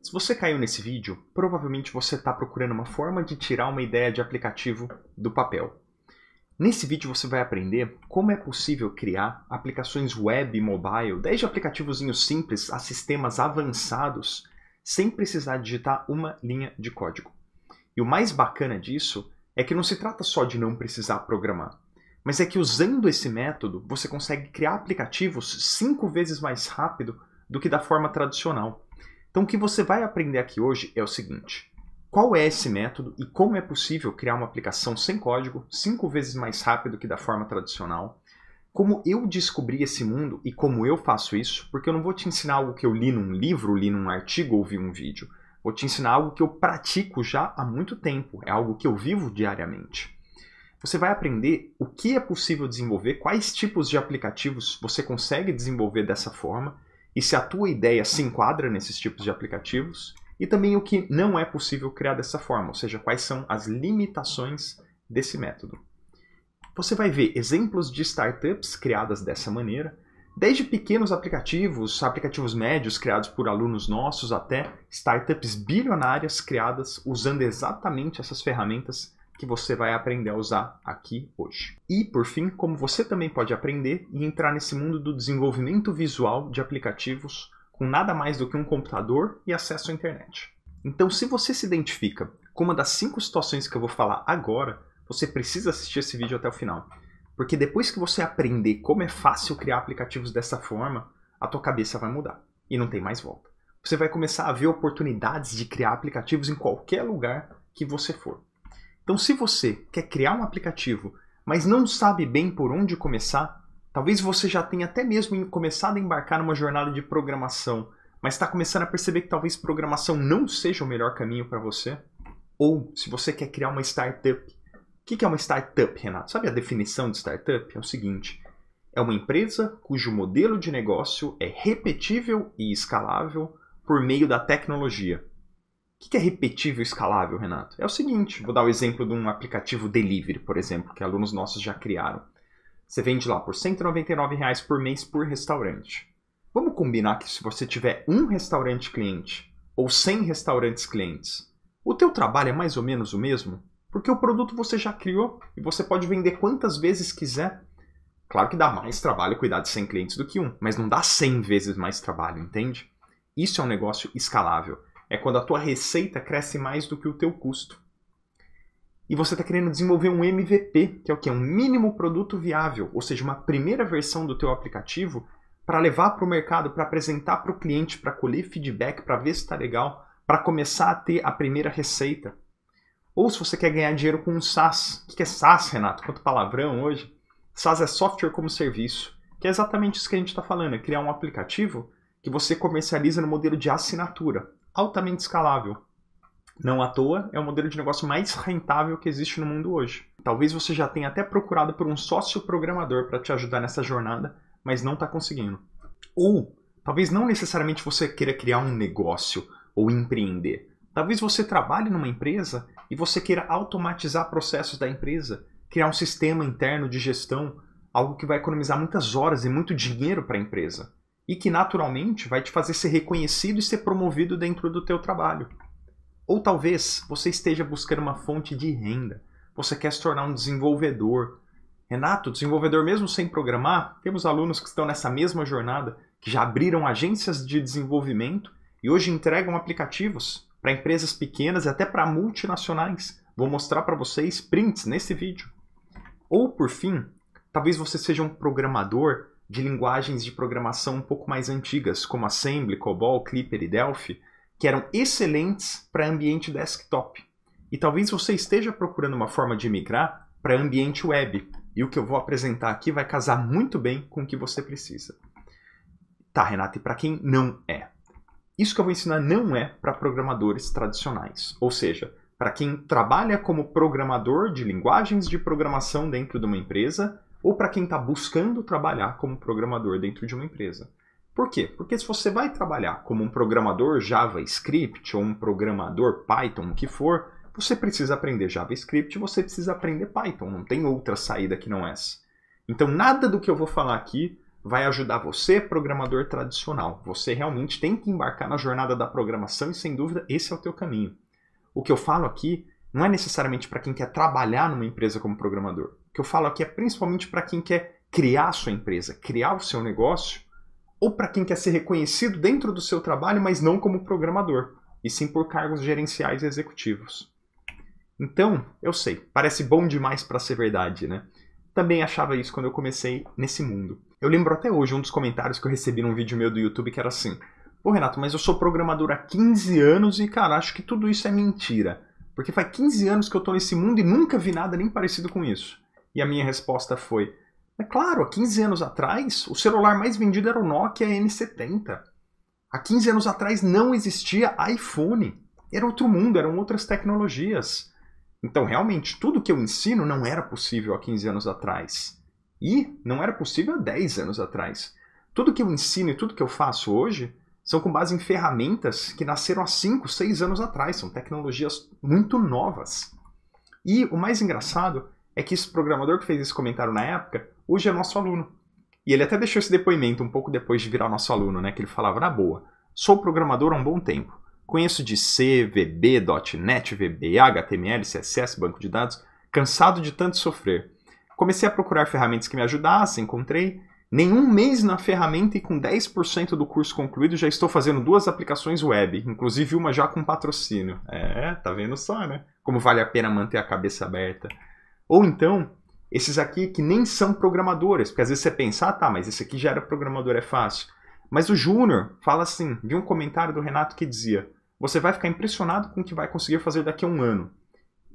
Se você caiu nesse vídeo, provavelmente você está procurando uma forma de tirar uma ideia de aplicativo do papel. Nesse vídeo você vai aprender como é possível criar aplicações web e mobile, desde aplicativozinhos simples a sistemas avançados, sem precisar digitar uma linha de código. E o mais bacana disso é que não se trata só de não precisar programar, mas é que usando esse método você consegue criar aplicativos 5 vezes mais rápido do que da forma tradicional. Então o que você vai aprender aqui hoje é o seguinte: qual é esse método e como é possível criar uma aplicação sem código 5 vezes mais rápido que da forma tradicional, como eu descobri esse mundo e como eu faço isso, porque eu não vou te ensinar algo que eu li num livro, li num artigo ou vi um vídeo. Vou te ensinar algo que eu pratico já há muito tempo, é algo que eu vivo diariamente. Você vai aprender o que é possível desenvolver, quais tipos de aplicativos você consegue desenvolver dessa forma, e se a tua ideia se enquadra nesses tipos de aplicativos, e também o que não é possível criar dessa forma, ou seja, quais são as limitações desse método. Você vai ver exemplos de startups criadas dessa maneira, desde pequenos aplicativos, aplicativos médios criados por alunos nossos, até startups bilionárias criadas usando exatamente essas ferramentas que você vai aprender a usar aqui hoje. E, por fim, como você também pode aprender e entrar nesse mundo do desenvolvimento visual de aplicativos com nada mais do que um computador e acesso à internet. Então, se você se identifica com uma das 5 situações que eu vou falar agora, você precisa assistir esse vídeo até o final. Porque depois que você aprender como é fácil criar aplicativos dessa forma, a tua cabeça vai mudar e não tem mais volta. Você vai começar a ver oportunidades de criar aplicativos em qualquer lugar que você for. Então, se você quer criar um aplicativo, mas não sabe bem por onde começar, talvez você já tenha até mesmo começado a embarcar numa jornada de programação, mas está começando a perceber que talvez programação não seja o melhor caminho para você, ou se você quer criar uma startup. O que é uma startup, Renato? Sabe a definição de startup? É o seguinte: é uma empresa cujo modelo de negócio é repetível e escalável por meio da tecnologia. O que é repetível e escalável, Renato? É o seguinte, vou dar o exemplo de um aplicativo delivery, por exemplo, que alunos nossos já criaram. Você vende lá por R$ 199 por mês por restaurante. Vamos combinar que se você tiver um restaurante cliente ou 100 restaurantes clientes, o teu trabalho é mais ou menos o mesmo? Porque o produto você já criou e você pode vender quantas vezes quiser. Claro que dá mais trabalho cuidar de 100 clientes do que um, mas não dá 100 vezes mais trabalho, entende? Isso é um negócio escalável. É quando a tua receita cresce mais do que o teu custo. E você está querendo desenvolver um MVP, que é o quê? Um mínimo produto viável, ou seja, uma primeira versão do teu aplicativo para levar para o mercado, para apresentar para o cliente, para colher feedback, para ver se está legal, para começar a ter a primeira receita. Ou se você quer ganhar dinheiro com um SaaS. O que é SaaS, Renato? Quanto palavrão hoje. SaaS é software como serviço, que é exatamente isso que a gente está falando, é criar um aplicativo que você comercializa no modelo de assinatura, altamente escalável. Não à toa, é o modelo de negócio mais rentável que existe no mundo hoje. Talvez você já tenha até procurado por um sócio programador para te ajudar nessa jornada, mas não está conseguindo. Ou, talvez não necessariamente você queira criar um negócio ou empreender. Talvez você trabalhe numa empresa e você queira automatizar processos da empresa, criar um sistema interno de gestão, algo que vai economizar muitas horas e muito dinheiro para a empresa, e que naturalmente vai te fazer ser reconhecido e ser promovido dentro do teu trabalho. Ou talvez você esteja buscando uma fonte de renda, você quer se tornar um desenvolvedor. Renato, desenvolvedor mesmo sem programar? Temos alunos que estão nessa mesma jornada, que já abriram agências de desenvolvimento e hoje entregam aplicativos para empresas pequenas e até para multinacionais. Vou mostrar para vocês prints nesse vídeo. Ou, por fim, talvez você seja um programador de linguagens de programação um pouco mais antigas, como Assembly, COBOL, Clipper e Delphi, que eram excelentes para ambiente desktop. E talvez você esteja procurando uma forma de migrar para ambiente web. E o que eu vou apresentar aqui vai casar muito bem com o que você precisa. Tá, Renato, e para quem não é? Isso que eu vou ensinar não é para programadores tradicionais, ou seja, para quem trabalha como programador de linguagens de programação dentro de uma empresa ou para quem está buscando trabalhar como programador dentro de uma empresa. Por quê? Porque se você vai trabalhar como um programador JavaScript ou um programador Python, o que for, você precisa aprender JavaScript e você precisa aprender Python, não tem outra saída que não essa. Então nada do que eu vou falar aqui vai ajudar você, programador tradicional. Você realmente tem que embarcar na jornada da programação e, sem dúvida, esse é o teu caminho. O que eu falo aqui não é necessariamente para quem quer trabalhar numa empresa como programador. O que eu falo aqui é principalmente para quem quer criar a sua empresa, criar o seu negócio, ou para quem quer ser reconhecido dentro do seu trabalho, mas não como programador, e sim por cargos gerenciais e executivos. Então, eu sei, parece bom demais para ser verdade, né? Também achava isso quando eu comecei nesse mundo. Eu lembro até hoje um dos comentários que eu recebi num vídeo meu do YouTube que era assim: pô, Renato, mas eu sou programador há 15 anos e, cara, acho que tudo isso é mentira. Porque faz 15 anos que eu tô nesse mundo e nunca vi nada nem parecido com isso. E a minha resposta foi: é claro, há 15 anos atrás, o celular mais vendido era o Nokia N70. Há 15 anos atrás não existia iPhone. Era outro mundo, eram outras tecnologias. Então, realmente, tudo que eu ensino não era possível há 15 anos atrás. E não era possível há 10 anos atrás. Tudo que eu ensino e tudo que eu faço hoje são com base em ferramentas que nasceram há 5, 6 anos atrás. São tecnologias muito novas. E o mais engraçado é que esse programador que fez esse comentário na época, hoje é nosso aluno. E ele até deixou esse depoimento um pouco depois de virar nosso aluno, né? Que ele falava, na boa, sou programador há um bom tempo. Conheço de C, VB, .NET, VB, HTML, CSS, banco de dados, cansado de tanto sofrer. Comecei a procurar ferramentas que me ajudassem, encontrei. Nenhum mês na ferramenta e com 10% do curso concluído já estou fazendo 2 aplicações web, inclusive uma já com patrocínio. Tá vendo só, né? Como vale a pena manter a cabeça aberta. Ou então, esses aqui que nem são programadores, porque às vezes você pensa, tá, mas esse aqui já era programador, é fácil. Mas o Júnior fala assim, vi um comentário do Renato que dizia: você vai ficar impressionado com o que vai conseguir fazer daqui a 1 ano.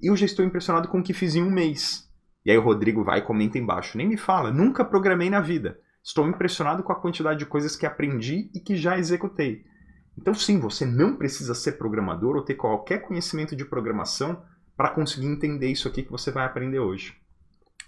Eu já estou impressionado com o que fiz em 1 mês. E aí o Rodrigo vai e comenta embaixo, nem me fala, nunca programei na vida. Estou impressionado com a quantidade de coisas que aprendi e que já executei. Então sim, você não precisa ser programador ou ter qualquer conhecimento de programação para conseguir entender isso aqui que você vai aprender hoje.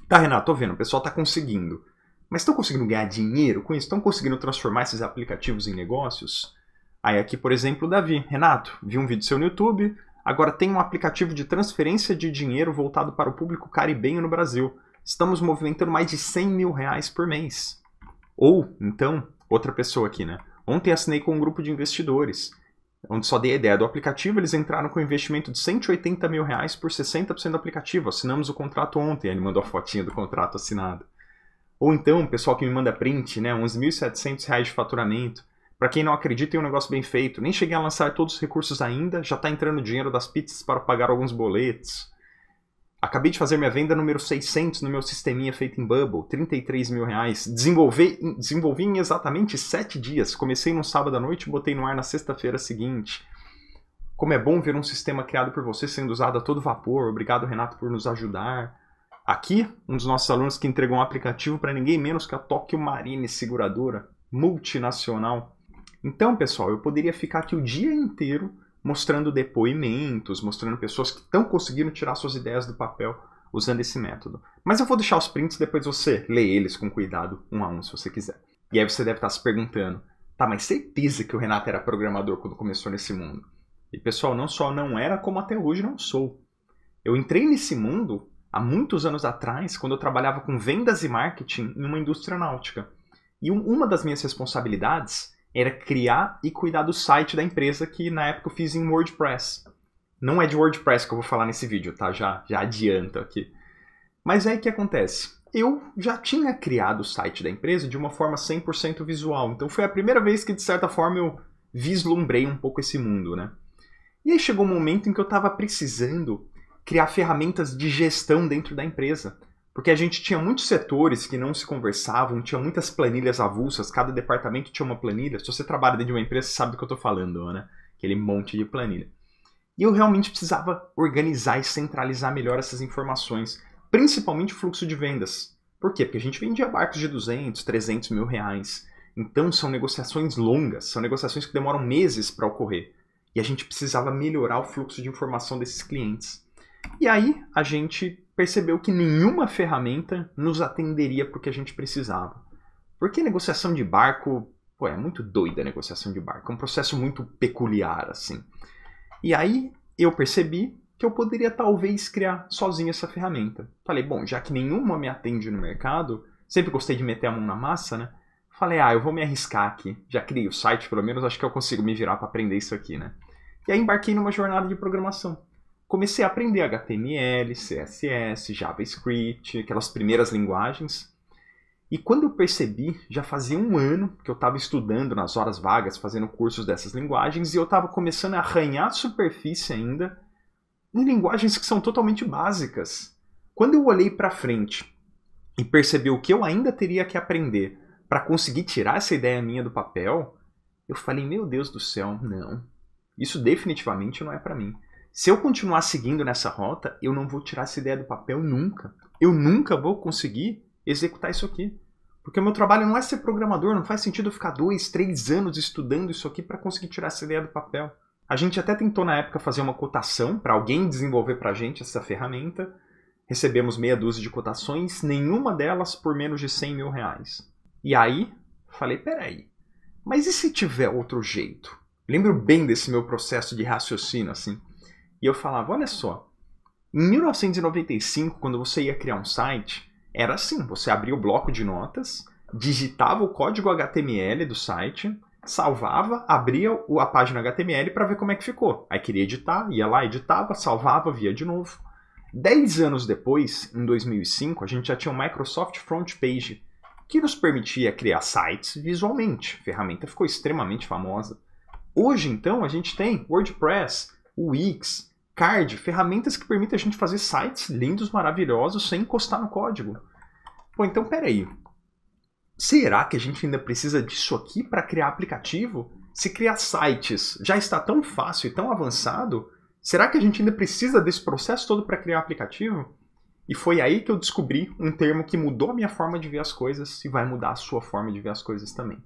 Tá, Renato, tô vendo, o pessoal tá conseguindo. Mas estão conseguindo ganhar dinheiro com isso? Estão conseguindo transformar esses aplicativos em negócios? Aí aqui, por exemplo, o Davi. Renato, vi um vídeo seu no YouTube, agora tem um aplicativo de transferência de dinheiro voltado para o público caribenho no Brasil. Estamos movimentando mais de 100 mil reais por mês. Ou, então, outra pessoa aqui, né? Ontem assinei com um grupo de investidores, onde só dei a ideia do aplicativo, eles entraram com um investimento de 180 mil reais por 60% do aplicativo. Assinamos o contrato ontem, aí ele mandou a fotinha do contrato assinado. Ou então, o pessoal que me manda print, né? 11.700 reais de faturamento. Para quem não acredita em um negócio bem feito, nem cheguei a lançar todos os recursos ainda, já está entrando dinheiro das pizzas para pagar alguns boletos. Acabei de fazer minha venda número 600 no meu sisteminha feito em Bubble, 33 mil reais. Desenvolvi em exatamente 7 dias. Comecei no sábado à noite e botei no ar na sexta-feira seguinte. Como é bom ver um sistema criado por você sendo usado a todo vapor. Obrigado, Renato, por nos ajudar. Aqui, um dos nossos alunos que entregou um aplicativo para ninguém menos que a Tokyo Marine Seguradora, multinacional. Então, pessoal, eu poderia ficar aqui o dia inteiro mostrando depoimentos, mostrando pessoas que estão conseguindo tirar suas ideias do papel usando esse método. Mas eu vou deixar os prints, depois você lê eles com cuidado, um a um, se você quiser. E aí você deve estar se perguntando, tá, mas certeza que o Renato era programador quando começou nesse mundo? E, pessoal, não só não era, como até hoje não sou. Eu entrei nesse mundo há muitos anos atrás, quando eu trabalhava com vendas e marketing em uma indústria náutica. E uma das minhas responsabilidades era criar e cuidar do site da empresa, que na época eu fiz em WordPress. Não é de WordPress que eu vou falar nesse vídeo, tá? Já adianto aqui. Mas aí o que acontece? Eu já tinha criado o site da empresa de uma forma 100% visual. Então foi a primeira vez que, de certa forma, eu vislumbrei um pouco esse mundo, né? E aí chegou um momento em que eu estava precisando criar ferramentas de gestão dentro da empresa. Porque a gente tinha muitos setores que não se conversavam, tinha muitas planilhas avulsas, cada departamento tinha uma planilha. Se você trabalha dentro de uma empresa, você sabe do que eu estou falando, né? Aquele monte de planilha. E eu realmente precisava organizar e centralizar melhor essas informações, principalmente o fluxo de vendas. Por quê? Porque a gente vendia barcos de 200, 300 mil reais. Então são negociações longas, são negociações que demoram meses para ocorrer. E a gente precisava melhorar o fluxo de informação desses clientes. E aí a gente percebeu que nenhuma ferramenta nos atenderia para o que a gente precisava. Porque negociação de barco, é muito doida a negociação de barco, é um processo muito peculiar, assim. E aí eu percebi que eu poderia talvez criar sozinho essa ferramenta. Falei, bom, já que nenhuma me atende no mercado, sempre gostei de meter a mão na massa, né? Falei, eu vou me arriscar aqui. Já criei o site, pelo menos acho que eu consigo me virar para aprender isso aqui, né? E aí embarquei numa jornada de programação. Comecei a aprender HTML, CSS, JavaScript, aquelas primeiras linguagens. E quando eu percebi, já fazia um ano que eu estava estudando nas horas vagas, fazendo cursos dessas linguagens, e eu estava começando a arranhar a superfície ainda em linguagens que são totalmente básicas. Quando eu olhei para frente e percebi o que eu ainda teria que aprender para conseguir tirar essa ideia minha do papel, eu falei, meu Deus do céu, não. Isso definitivamente não é para mim. Se eu continuar seguindo nessa rota, eu não vou tirar essa ideia do papel nunca. Eu nunca vou conseguir executar isso aqui. Porque o meu trabalho não é ser programador, não faz sentido eu ficar 2, 3 anos estudando isso aqui para conseguir tirar essa ideia do papel. A gente até tentou na época fazer uma cotação para alguém desenvolver para a gente essa ferramenta. Recebemos meia dúzia de cotações, nenhuma delas por menos de 100 mil reais. E aí, falei, peraí, mas e se tiver outro jeito? Lembro bem desse meu processo de raciocínio, assim. E eu falava, olha só, em 1995, quando você ia criar um site, era assim, você abria o bloco de notas, digitava o código HTML do site, salvava, abria a página HTML para ver como é que ficou. Aí queria editar, ia lá, editava, salvava, via de novo. 10 anos depois, em 2005, a gente já tinha o Microsoft Front Page, que nos permitia criar sites visualmente. A ferramenta ficou extremamente famosa. Hoje, então, a gente tem WordPress, Wix, Card, ferramentas que permitem a gente fazer sites lindos, maravilhosos, sem encostar no código. Pô, então peraí. Será que a gente ainda precisa disso aqui para criar aplicativo? Se criar sites já está tão fácil e tão avançado, será que a gente ainda precisa desse processo todo para criar aplicativo? E foi aí que eu descobri um termo que mudou a minha forma de ver as coisas e vai mudar a sua forma de ver as coisas também.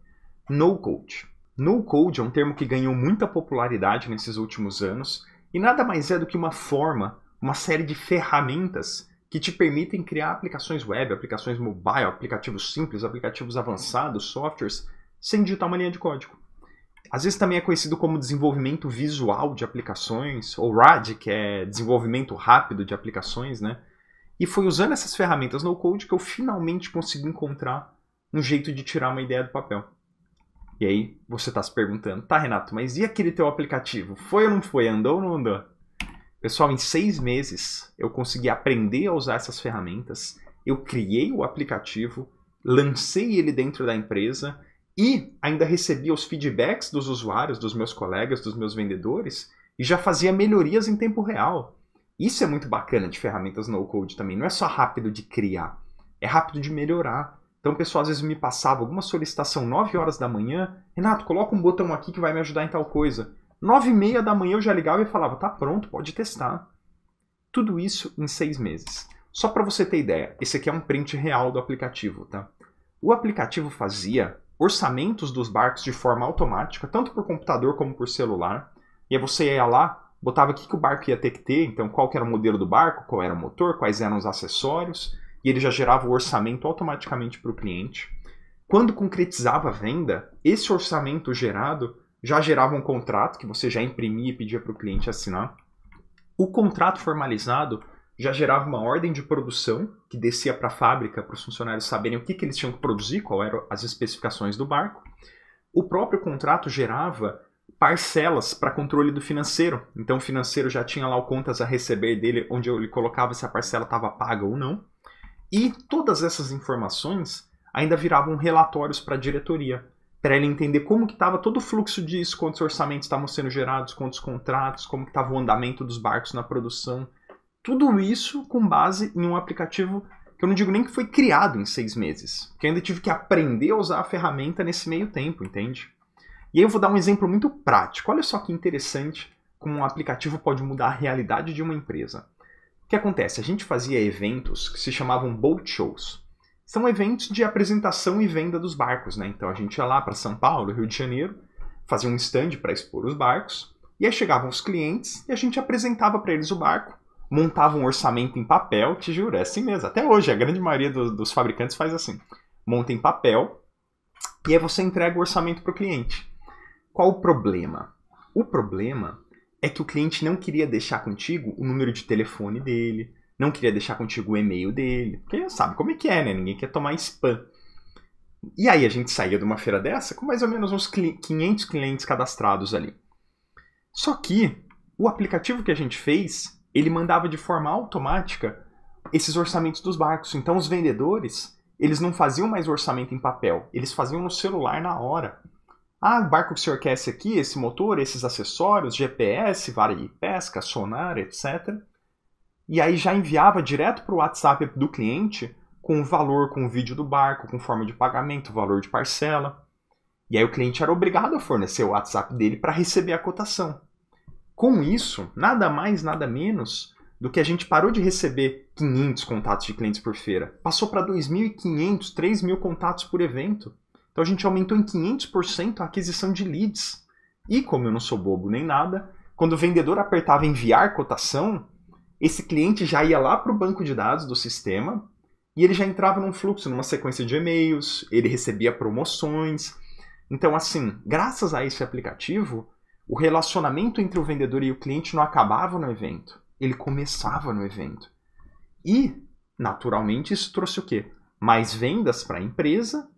No-code. No-code é um termo que ganhou muita popularidade nesses últimos anos e nada mais é do que uma forma, uma série de ferramentas que te permitem criar aplicações web, aplicações mobile, aplicativos simples, aplicativos avançados, softwares, sem digitar uma linha de código. Às vezes também é conhecido como desenvolvimento visual de aplicações, ou RAD, que é desenvolvimento rápido de aplicações, né? E foi usando essas ferramentas no-code que eu finalmente consegui encontrar um jeito de tirar uma ideia do papel. E aí você está se perguntando, tá Renato, mas e aquele teu aplicativo? Foi ou não foi? Andou ou não andou? Pessoal, em 6 meses eu consegui aprender a usar essas ferramentas, eu criei o aplicativo, lancei ele dentro da empresa e ainda recebia os feedbacks dos usuários, dos meus colegas, dos meus vendedores e já fazia melhorias em tempo real. Isso é muito bacana de ferramentas no-code também. Não é só rápido de criar, é rápido de melhorar. Então o pessoal às vezes me passava alguma solicitação 9 horas da manhã. Renato, coloca um botão aqui que vai me ajudar em tal coisa. 9h30 da manhã eu já ligava e falava, tá pronto, pode testar. Tudo isso em 6 meses. Só para você ter ideia, esse aqui é um print real do aplicativo, tá? O aplicativo fazia orçamentos dos barcos de forma automática, tanto por computador como por celular. E aí você ia lá, botava o que o barco ia ter que ter, então qual que era o modelo do barco, qual era o motor, quais eram os acessórios, e ele já gerava o orçamento automaticamente para o cliente. Quando concretizava a venda, esse orçamento gerado já gerava um contrato que você já imprimia e pedia para o cliente assinar. O contrato formalizado já gerava uma ordem de produção que descia para a fábrica para os funcionários saberem o que eles tinham que produzir, quais eram as especificações do barco. O próprio contrato gerava parcelas para controle do financeiro. Então o financeiro já tinha lá o contas a receber dele, onde ele colocava se a parcela estava paga ou não. E todas essas informações ainda viravam relatórios para a diretoria, para ele entender como que estava todo o fluxo disso, quantos orçamentos estavam sendo gerados, quantos contratos, como que estava o andamento dos barcos na produção. Tudo isso com base em um aplicativo que eu não digo nem que foi criado em 6 meses, porque eu ainda tive que aprender a usar a ferramenta nesse meio tempo, entende? E aí eu vou dar um exemplo muito prático. Olha só que interessante como um aplicativo pode mudar a realidade de uma empresa. O que acontece? A gente fazia eventos que se chamavam boat shows. São eventos de apresentação e venda dos barcos, né? Então a gente ia lá para São Paulo, Rio de Janeiro, fazia um stand para expor os barcos, e aí chegavam os clientes e a gente apresentava para eles o barco, montava um orçamento em papel, te juro, é assim mesmo. Até hoje, a grande maioria dos fabricantes faz assim. Monta em papel e aí você entrega o orçamento para o cliente. Qual o problema? O problema é que o cliente não queria deixar contigo o número de telefone dele, não queria deixar contigo o e-mail dele, porque sabe como é que é, né? Ninguém quer tomar spam. E aí a gente saía de uma feira dessa com mais ou menos uns 500 clientes cadastrados ali. Só que o aplicativo que a gente fez, ele mandava de forma automática esses orçamentos dos barcos. Então os vendedores, eles não faziam mais orçamento em papel, eles faziam no celular na hora. Ah, o barco que o senhor quer esse aqui, esse motor, esses acessórios, GPS, vara de pesca, sonar, etc. E aí já enviava direto para o WhatsApp do cliente com o valor, com o vídeo do barco, com forma de pagamento, valor de parcela. E aí o cliente era obrigado a fornecer o WhatsApp dele para receber a cotação. Com isso, nada mais, nada menos do que a gente parou de receber 500 contatos de clientes por feira. Passou para 2.500, 3.000 contatos por evento. Então a gente aumentou em 500% a aquisição de leads. E como eu não sou bobo nem nada, quando o vendedor apertava enviar cotação, esse cliente já ia lá para o banco de dados do sistema e ele já entrava num fluxo, numa sequência de e-mails, ele recebia promoções. Então, assim, graças a esse aplicativo, o relacionamento entre o vendedor e o cliente não acabava no evento, ele começava no evento. E, naturalmente, isso trouxe o quê? Mais vendas para a empresa,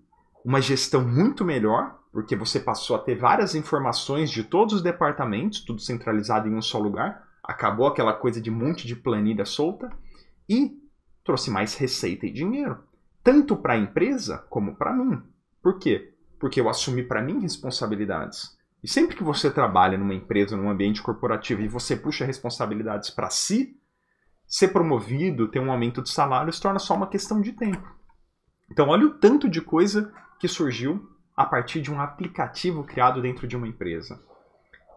uma gestão muito melhor, porque você passou a ter várias informações de todos os departamentos, tudo centralizado em um só lugar, acabou aquela coisa de um monte de planilha solta, e trouxe mais receita e dinheiro, tanto para a empresa como para mim. Por quê? Porque eu assumi para mim responsabilidades. E sempre que você trabalha numa empresa, num ambiente corporativo, e você puxa responsabilidades para si, ser promovido, ter um aumento de salário, se torna só uma questão de tempo. Então olha o tanto de coisa que surgiu a partir de um aplicativo criado dentro de uma empresa.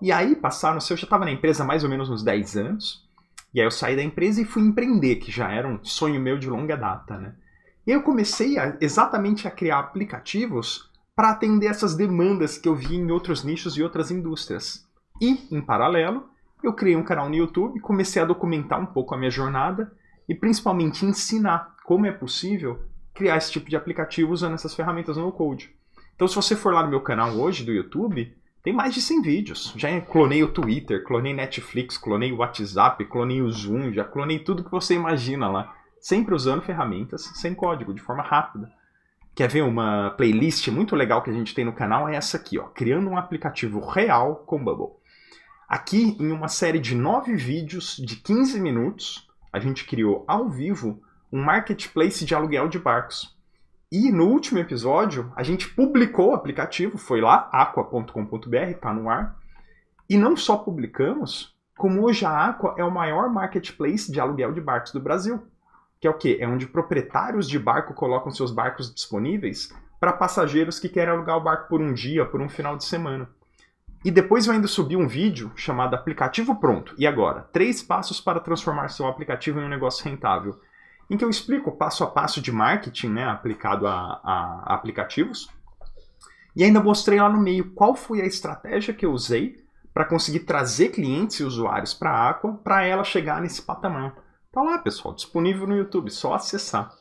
E aí passaram, eu já estava na empresa há mais ou menos uns 10 anos, e aí eu saí da empresa e fui empreender, que já era um sonho meu de longa data, né? E aí eu comecei exatamente a criar aplicativos para atender essas demandas que eu vi em outros nichos e outras indústrias. E, em paralelo, eu criei um canal no YouTube, comecei a documentar um pouco a minha jornada e principalmente ensinar como é possível criar esse tipo de aplicativo usando essas ferramentas no code. Então, se você for lá no meu canal hoje do YouTube, tem mais de 100 vídeos. Já clonei o Twitter, clonei Netflix, clonei o WhatsApp, clonei o Zoom, já clonei tudo que você imagina lá. Sempre usando ferramentas sem código, de forma rápida. Quer ver uma playlist muito legal que a gente tem no canal? É essa aqui, ó, criando um aplicativo real com Bubble. Aqui, em uma série de 9 vídeos de 15 minutos, a gente criou ao vivo um marketplace de aluguel de barcos. E no último episódio, a gente publicou o aplicativo, foi lá, aqua.com.br, está no ar. E não só publicamos, como hoje a Aqua é o maior marketplace de aluguel de barcos do Brasil. Que é o quê? É onde proprietários de barco colocam seus barcos disponíveis para passageiros que querem alugar o barco por um dia, por um final de semana. E depois eu ainda subi um vídeo chamado Aplicativo Pronto. E agora? 3 passos para transformar seu aplicativo em um negócio rentável. Em que eu explico passo a passo de marketing, né, aplicado a aplicativos. E ainda mostrei lá no meio qual foi a estratégia que eu usei para conseguir trazer clientes e usuários para a Aqua, para ela chegar nesse patamar. Tá lá, pessoal, disponível no YouTube, só acessar.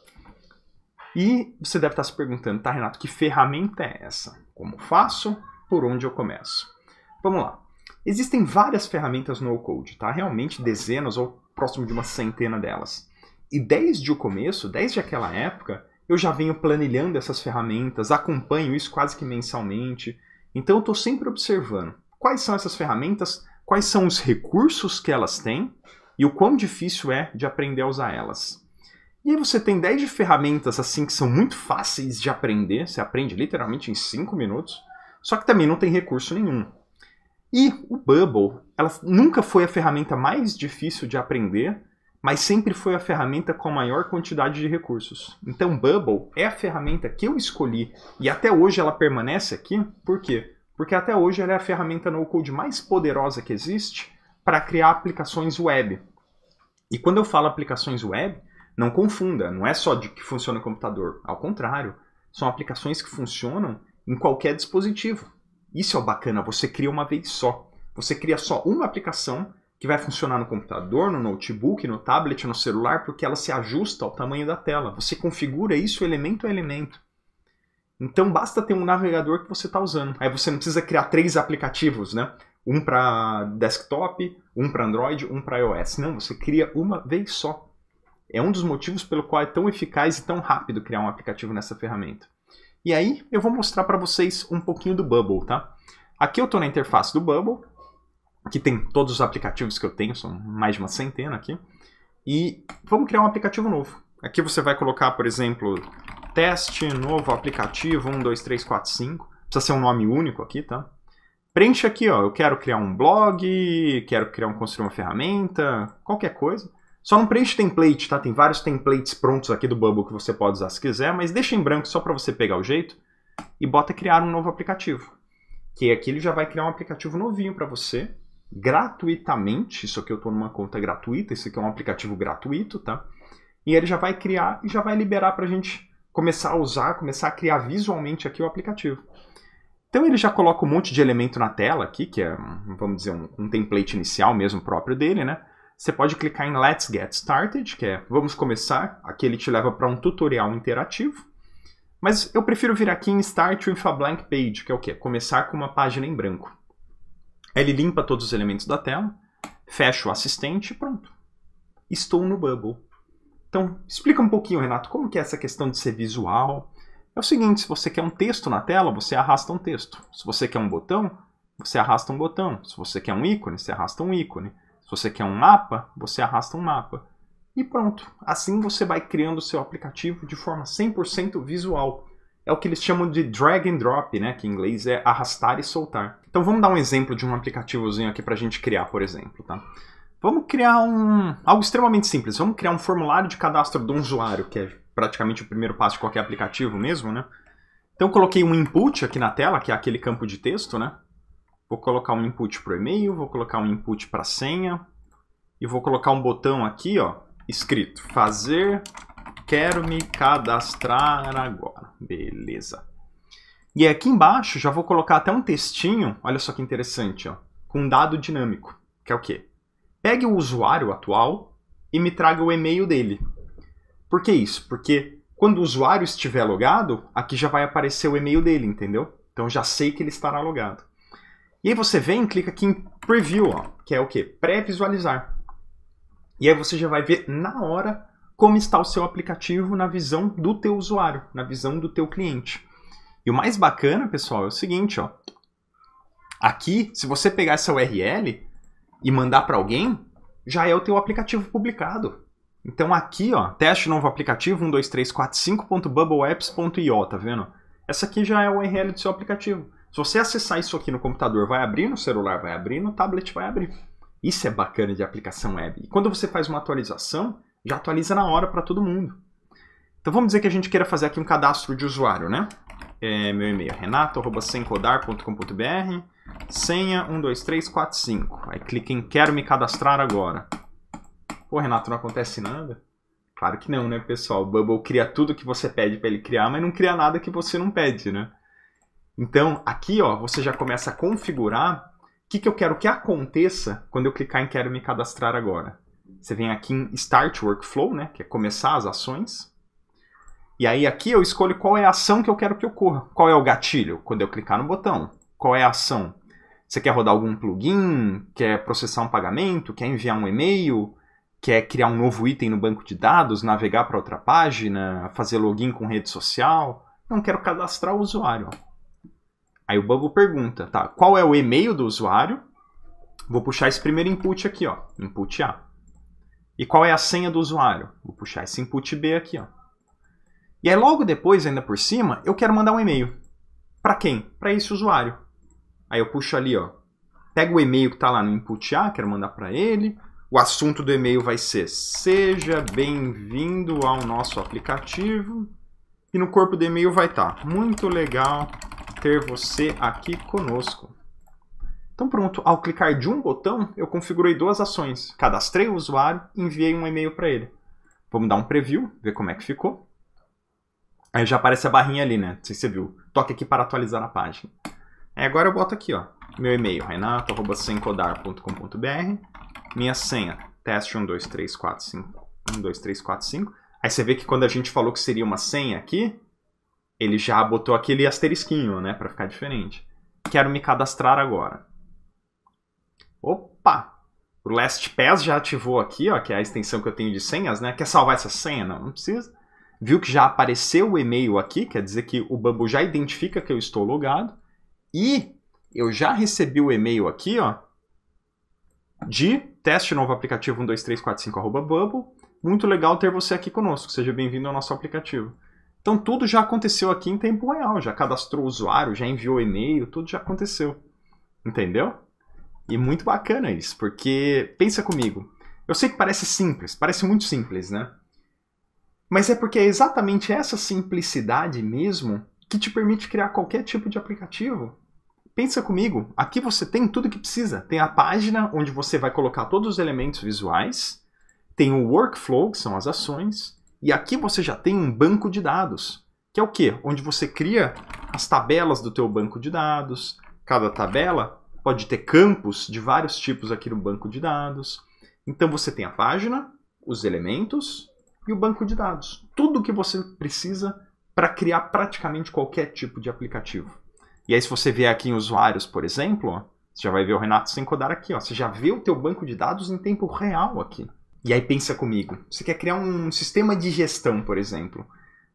E você deve estar se perguntando, tá, Renato, que ferramenta é essa? Como faço? Por onde eu começo? Vamos lá. Existem várias ferramentas no code, tá? Realmente dezenas ou próximo de uma centena delas. E desde o começo, desde aquela época, eu já venho planilhando essas ferramentas, acompanho isso quase que mensalmente. Então eu estou sempre observando quais são essas ferramentas, quais são os recursos que elas têm e o quão difícil é de aprender a usar elas. E aí você tem 10 ferramentas assim que são muito fáceis de aprender, você aprende literalmente em 5 minutos, só que também não tem recurso nenhum. E o Bubble, ela nunca foi a ferramenta mais difícil de aprender, mas sempre foi a ferramenta com a maior quantidade de recursos. Então Bubble é a ferramenta que eu escolhi e até hoje ela permanece aqui. Por quê? Porque até hoje ela é a ferramenta no-code mais poderosa que existe para criar aplicações web. E quando eu falo aplicações web, não confunda, não é só de que funciona no computador. Ao contrário, são aplicações que funcionam em qualquer dispositivo. Isso é o bacana, você cria uma vez só. Você cria só uma aplicação que vai funcionar no computador, no notebook, no tablet, no celular, porque ela se ajusta ao tamanho da tela. Você configura isso elemento a elemento. Então basta ter um navegador que você está usando. Aí você não precisa criar 3 aplicativos, né? Um para desktop, um para Android, um para iOS. Não, você cria uma vez só. É um dos motivos pelo qual é tão eficaz e tão rápido criar um aplicativo nessa ferramenta. E aí eu vou mostrar para vocês um pouquinho do Bubble, tá? Aqui eu estou na interface do Bubble, que tem todos os aplicativos que eu tenho, são mais de uma centena aqui. E vamos criar um aplicativo novo. Aqui você vai colocar, por exemplo, teste, novo aplicativo, 1, 2, 3, 4, 5. Precisa ser um nome único aqui, tá? Preenche aqui, ó, eu quero criar um blog, quero construir uma ferramenta, qualquer coisa. Só não preenche template, tá? Tem vários templates prontos aqui do Bubble que você pode usar se quiser, mas deixa em branco só para você pegar o jeito e bota criar um novo aplicativo. Que aqui ele já vai criar um aplicativo novinho para você, gratuitamente. Isso aqui eu estou numa conta gratuita, isso aqui é um aplicativo gratuito, tá? E ele já vai criar e já vai liberar para a gente começar a usar, começar a criar visualmente aqui o aplicativo. Então ele já coloca um monte de elemento na tela aqui, que é, vamos dizer, um template inicial mesmo próprio dele, né? Você pode clicar em Let's Get Started, que é vamos começar. Aqui ele te leva para um tutorial interativo. Mas eu prefiro vir aqui em Start with a Blank Page, que é o quê? Começar com uma página em branco. Ele limpa todos os elementos da tela, fecha o assistente e pronto. Estou no Bubble. Então, explica um pouquinho, Renato, como que é essa questão de ser visual. É o seguinte, se você quer um texto na tela, você arrasta um texto. Se você quer um botão, você arrasta um botão. Se você quer um ícone, você arrasta um ícone. Se você quer um mapa, você arrasta um mapa. E pronto. Assim você vai criando o seu aplicativo de forma 100% visual. É o que eles chamam de drag and drop, né? Que em inglês é arrastar e soltar. Então vamos dar um exemplo de um aplicativozinho aqui para a gente criar, por exemplo, tá? Vamos criar algo extremamente simples. Vamos criar um formulário de cadastro de um usuário, que é praticamente o primeiro passo de qualquer aplicativo mesmo, né? Então eu coloquei um input aqui na tela, que é aquele campo de texto, né? Vou colocar um input para o e-mail, vou colocar um input para a senha e vou colocar um botão aqui, ó, escrito fazer, quero me cadastrar agora. Beleza. E aqui embaixo já vou colocar até um textinho, olha só que interessante, ó, com um dado dinâmico, que é o quê? Pegue o usuário atual e me traga o e-mail dele. Por que isso? Porque quando o usuário estiver logado, aqui já vai aparecer o e-mail dele, entendeu? Então eu já sei que ele estará logado. E aí você vem e clica aqui em Preview, ó, que é o quê? Pré-visualizar. E aí você já vai ver na hora como está o seu aplicativo na visão do teu usuário, na visão do teu cliente. E o mais bacana, pessoal, é o seguinte, ó. Aqui, se você pegar essa URL e mandar para alguém, já é o teu aplicativo publicado. Então aqui, ó, teste novo aplicativo 12345.bubbleapps.io, tá vendo? Essa aqui já é a URL do seu aplicativo. Se você acessar isso aqui no computador, vai abrir, no celular vai abrir, no tablet vai abrir. Isso é bacana de aplicação web. E quando você faz uma atualização, já atualiza na hora para todo mundo. Então vamos dizer que a gente queira fazer aqui um cadastro de usuário, né? Meu e-mail é renato@semcodar.com.br, senha 12345. Aí clica em quero me cadastrar agora. Pô, Renato, não acontece nada? Claro que não, né, pessoal? O Bubble cria tudo que você pede para ele criar, mas não cria nada que você não pede, né? Então, aqui, ó, você já começa a configurar o que eu quero que aconteça quando eu clicar em quero me cadastrar agora. Você vem aqui em Start Workflow, né, que é começar as ações. E aí aqui eu escolho qual é a ação que eu quero que ocorra. Qual é o gatilho? Quando eu clicar no botão. Qual é a ação? Você quer rodar algum plugin? Quer processar um pagamento? Quer enviar um e-mail? Quer criar um novo item no banco de dados? Navegar para outra página? Fazer login com rede social? Não, quero cadastrar o usuário. Aí o Bubble pergunta, tá, qual é o e-mail do usuário? Vou puxar esse primeiro input aqui, ó, input A. E qual é a senha do usuário? Vou puxar esse input B aqui, ó. E aí logo depois, ainda por cima, eu quero mandar um e-mail. Para quem? Para esse usuário. Aí eu puxo ali, ó, pego o e-mail que está lá no input A, quero mandar para ele. O assunto do e-mail vai ser seja bem-vindo ao nosso aplicativo. E no corpo do e-mail vai estar muito legal ter você aqui conosco. Então pronto, ao clicar de um botão, eu configurei duas ações. Cadastrei o usuário e enviei um e-mail para ele. Vamos dar um preview, ver como é que ficou. Aí já aparece a barrinha ali, né? Não sei se você viu. Toque aqui para atualizar a página. Aí agora eu boto aqui, ó, meu e-mail, renato@semcodar.com.br, minha senha, teste 12345. Aí você vê que quando a gente falou que seria uma senha aqui, ele já botou aquele asterisquinho, né, para ficar diferente. Quero me cadastrar agora. Opa! O LastPass já ativou aqui, ó, que é a extensão que eu tenho de senhas, né? Quer salvar essa senha? Não, não precisa. viu que já apareceu o e-mail aqui, quer dizer que o Bubble já identifica que eu estou logado, e eu já recebi o e-mail aqui, ó, de teste novo aplicativo 12345@Bubble. Muito legal ter você aqui conosco, seja bem-vindo ao nosso aplicativo. Então tudo já aconteceu aqui em tempo real, já cadastrou o usuário, já enviou e-mail, tudo já aconteceu. Entendeu? E muito bacana isso, porque pensa comigo, eu sei que parece simples, parece muito simples, né? Mas é porque é exatamente essa simplicidade mesmo que te permite criar qualquer tipo de aplicativo. Pensa comigo, aqui você tem tudo que precisa. Tem a página onde você vai colocar todos os elementos visuais, tem o workflow, que são as ações, e aqui você já tem um banco de dados, que é o quê? Onde você cria as tabelas do teu banco de dados. Cada tabela pode ter campos de vários tipos aqui no banco de dados. Então você tem a página, os elementos e o banco de dados. Tudo o que você precisa para criar praticamente qualquer tipo de aplicativo. E aí se você vier aqui em usuários, por exemplo, ó, você já vai ver o Renato sem codar aqui. Ó, você já vê o teu banco de dados em tempo real aqui. E aí pensa comigo, você quer criar um sistema de gestão, por exemplo.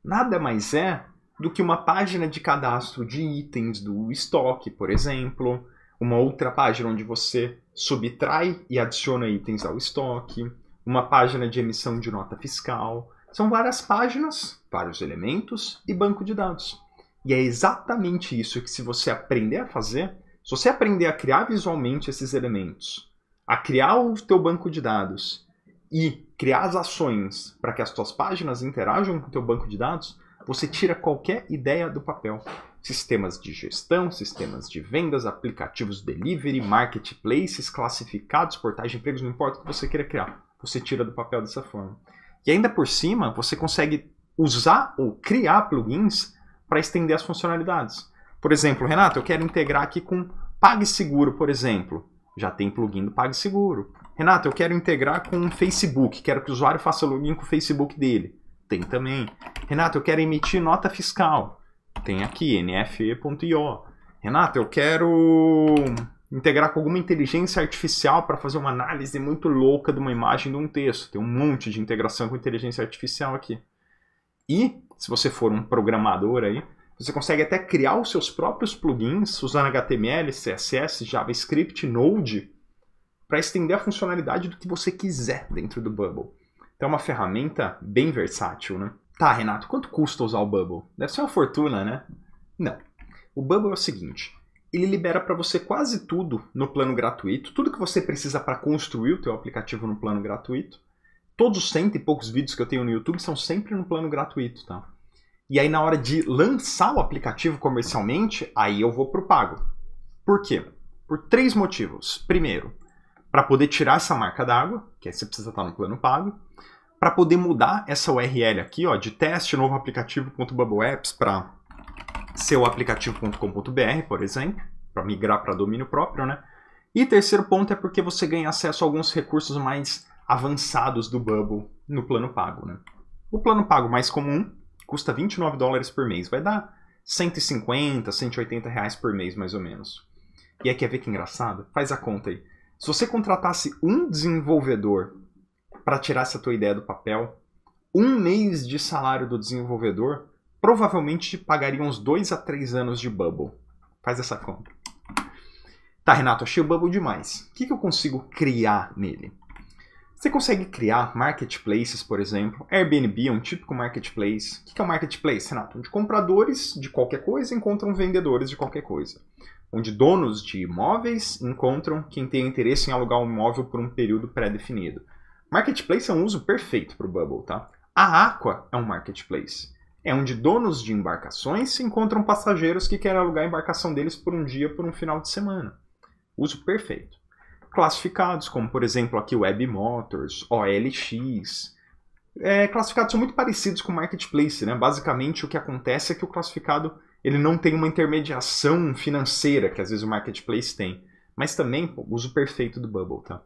Nada mais é do que uma página de cadastro de itens do estoque, por exemplo. Uma outra página onde você subtrai e adiciona itens ao estoque. Uma página de emissão de nota fiscal. São várias páginas, vários elementos e banco de dados. E é exatamente isso que se você aprender a fazer, se você aprender a criar visualmente esses elementos, a criar o teu banco de dados e criar as ações para que as tuas páginas interajam com o teu banco de dados, você tira qualquer ideia do papel. Sistemas de gestão, sistemas de vendas, aplicativos delivery, marketplaces, classificados, portais de empregos, não importa o que você queira criar. Você tira do papel dessa forma. E ainda por cima, você consegue usar ou criar plugins para estender as funcionalidades. Por exemplo, Renato, eu quero integrar aqui com PagSeguro, por exemplo. Já tem plugin do PagSeguro. Renato, eu quero integrar com o Facebook, quero que o usuário faça login com o Facebook dele. Tem também. Renato, eu quero emitir nota fiscal. Tem aqui, nfe.io. Renato, eu quero integrar com alguma inteligência artificial para fazer uma análise muito louca de uma imagem de um texto. Tem um monte de integração com inteligência artificial aqui. E, se você for um programador aí, você consegue até criar os seus próprios plugins usando HTML, CSS, JavaScript, Node, para estender a funcionalidade do que você quiser dentro do Bubble. Então é uma ferramenta bem versátil, né? Tá, Renato, quanto custa usar o Bubble? Deve ser uma fortuna, né? Não. O Bubble é o seguinte, ele libera para você quase tudo no plano gratuito, tudo que você precisa para construir o teu aplicativo no plano gratuito. Todos os 100 e poucos vídeos que eu tenho no YouTube são sempre no plano gratuito, tá? E aí na hora de lançar o aplicativo comercialmente, aí eu vou pro pago. Por quê? Por 3 motivos. Primeiro, para poder tirar essa marca d'água, que aí você precisa estar no plano pago, para poder mudar essa URL aqui, ó, de teste novo aplicativo.bubbleapps para seuaplicativo.com.br, por exemplo, para migrar para domínio próprio, né? E terceiro ponto é porque você ganha acesso a alguns recursos mais avançados do Bubble no plano pago, né? O plano pago mais comum custa $29 por mês, vai dar 150, 180 reais por mês mais ou menos. E aí quer ver que engraçado? Faz a conta aí. Se você contratasse um desenvolvedor para tirar essa tua ideia do papel, 1 mês de salário do desenvolvedor provavelmente te pagaria uns 2 a 3 anos de Bubble. Faz essa conta. Tá, Renato, achei o Bubble demais. O que eu consigo criar nele? Você consegue criar marketplaces, por exemplo. Airbnb é um típico marketplace. O que é um marketplace, Renato? Onde compradores de qualquer coisa encontram vendedores de qualquer coisa. Onde donos de imóveis encontram quem tem interesse em alugar um imóvel por um período pré-definido. Marketplace é um uso perfeito para o Bubble, tá? A Aqua é um marketplace. É onde donos de embarcações encontram passageiros que querem alugar a embarcação deles por um dia, por um final de semana. Uso perfeito. Classificados, como por exemplo aqui o Webmotors, OLX. Classificados são muito parecidos com o Marketplace, né? Basicamente o que acontece é que o classificado ele não tem uma intermediação financeira, que às vezes o Marketplace tem. Mas também, pô, uso perfeito do Bubble, tá?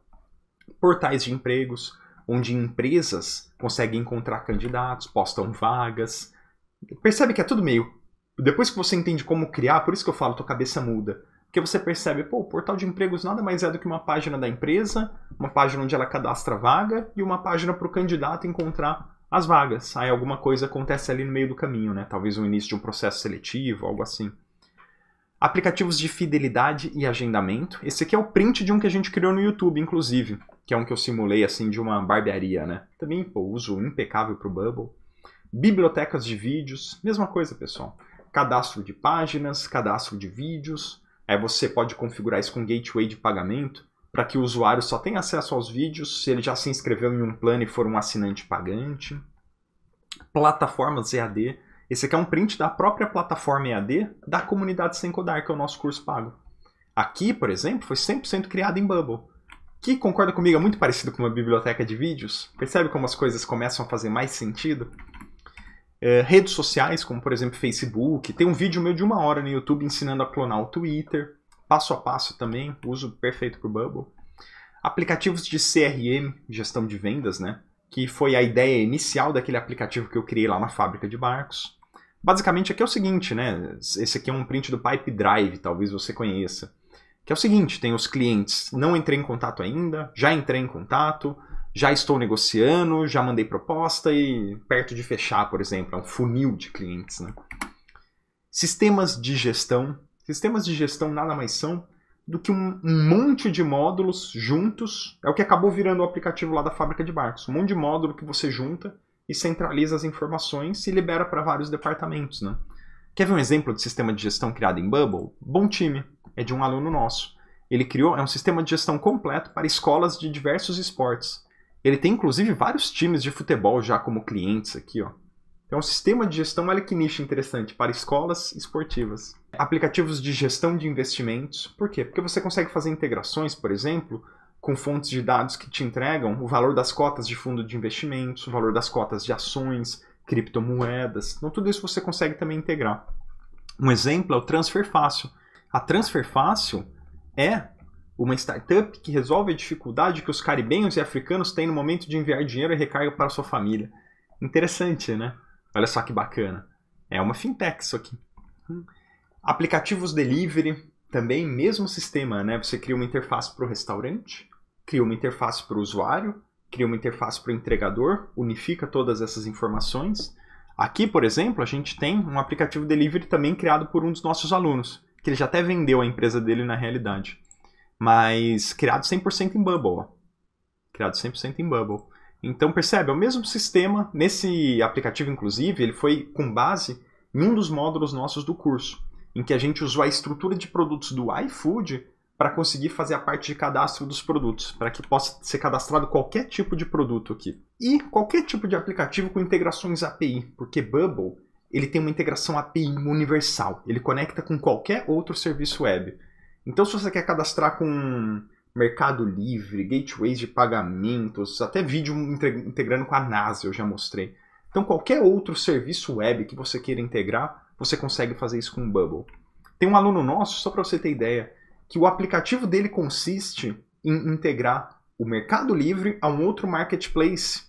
Portais de empregos, onde empresas conseguem encontrar candidatos, postam vagas. Percebe que é tudo meio... Depois que você entende como criar, por isso que eu falo, tua cabeça muda. Porque você percebe, pô, o portal de empregos nada mais é do que uma página da empresa, uma página onde ela cadastra vaga e uma página para o candidato encontrar as vagas. Aí alguma coisa acontece ali no meio do caminho, né? Talvez o início de um processo seletivo, algo assim. Aplicativos de fidelidade e agendamento. Esse aqui é o print de um que a gente criou no YouTube, inclusive, que é um que eu simulei assim de uma barbearia, né? Também, pô, uso impecável para o Bubble. Bibliotecas de vídeos, mesma coisa, pessoal. Cadastro de páginas, cadastro de vídeos. Aí você pode configurar isso com gateway de pagamento, para que o usuário só tenha acesso aos vídeos se ele já se inscreveu em um plano e for um assinante pagante. Plataformas EAD. Esse aqui é um print da própria plataforma EAD da comunidade Sem Codar, que é o nosso curso pago. Aqui, por exemplo, foi 100% criado em Bubble, que, concorda comigo, é muito parecido com uma biblioteca de vídeos. Percebe como as coisas começam a fazer mais sentido? Redes sociais, como por exemplo Facebook. Tem um vídeo meu de 1 hora no YouTube ensinando a clonar o Twitter. Passo a passo também, uso perfeito para o Bubble. Aplicativos de CRM, gestão de vendas, né? Que foi a ideia inicial daquele aplicativo que eu criei lá na fábrica de barcos. Basicamente aqui é o seguinte, né? Esse aqui é um print do Pipe Drive, talvez você conheça. Que é o seguinte, tem os clientes, não entrei em contato ainda, já entrei em contato, já estou negociando, já mandei proposta e perto de fechar, por exemplo, é um funil de clientes, né? Sistemas de gestão. Sistemas de gestão nada mais são do que um monte de módulos juntos. É o que acabou virando o aplicativo lá da fábrica de barcos. Um monte de módulo que você junta e centraliza as informações e libera para vários departamentos, né? Quer ver um exemplo de sistema de gestão criado em Bubble? Bom Time, é de um aluno nosso. Ele criou um sistema de gestão completo para escolas de diversos esportes. Ele tem inclusive vários times de futebol já como clientes aqui, ó. É um sistema de gestão, olha que nicho interessante, para escolas esportivas. Aplicativos de gestão de investimentos. Por quê? Porque você consegue fazer integrações, por exemplo, com fontes de dados que te entregam o valor das cotas de fundo de investimentos, o valor das cotas de ações, criptomoedas. Então tudo isso você consegue também integrar. Um exemplo é o Transfer Fácil. A Transfer Fácil é uma startup que resolve a dificuldade que os caribenhos e africanos têm no momento de enviar dinheiro e recarga para a sua família. Interessante, né? Olha só que bacana. É uma fintech isso aqui. Aplicativos delivery, também mesmo sistema, né? Você cria uma interface para o restaurante, cria uma interface para o usuário, cria uma interface para o entregador, unifica todas essas informações. Aqui, por exemplo, a gente tem um aplicativo delivery também criado por um dos nossos alunos, que ele já até vendeu a empresa dele na realidade. Mas criado 100% em Bubble. Ó. Criado 100% em Bubble. Então, percebe, é o mesmo sistema. Nesse aplicativo, inclusive, ele foi com base em um dos módulos nossos do curso, em que a gente usou a estrutura de produtos do iFood para conseguir fazer a parte de cadastro dos produtos, para que possa ser cadastrado qualquer tipo de produto aqui. E qualquer tipo de aplicativo com integrações API, porque Bubble ele tem uma integração API universal. Ele conecta com qualquer outro serviço web. Então, se você quer cadastrar com Mercado Livre, gateways de pagamentos, até vídeo integrando com a NASA, eu já mostrei. Então, qualquer outro serviço web que você queira integrar, você consegue fazer isso com o Bubble. Tem um aluno nosso, só para você ter ideia, que o aplicativo dele consiste em integrar o Mercado Livre a um outro marketplace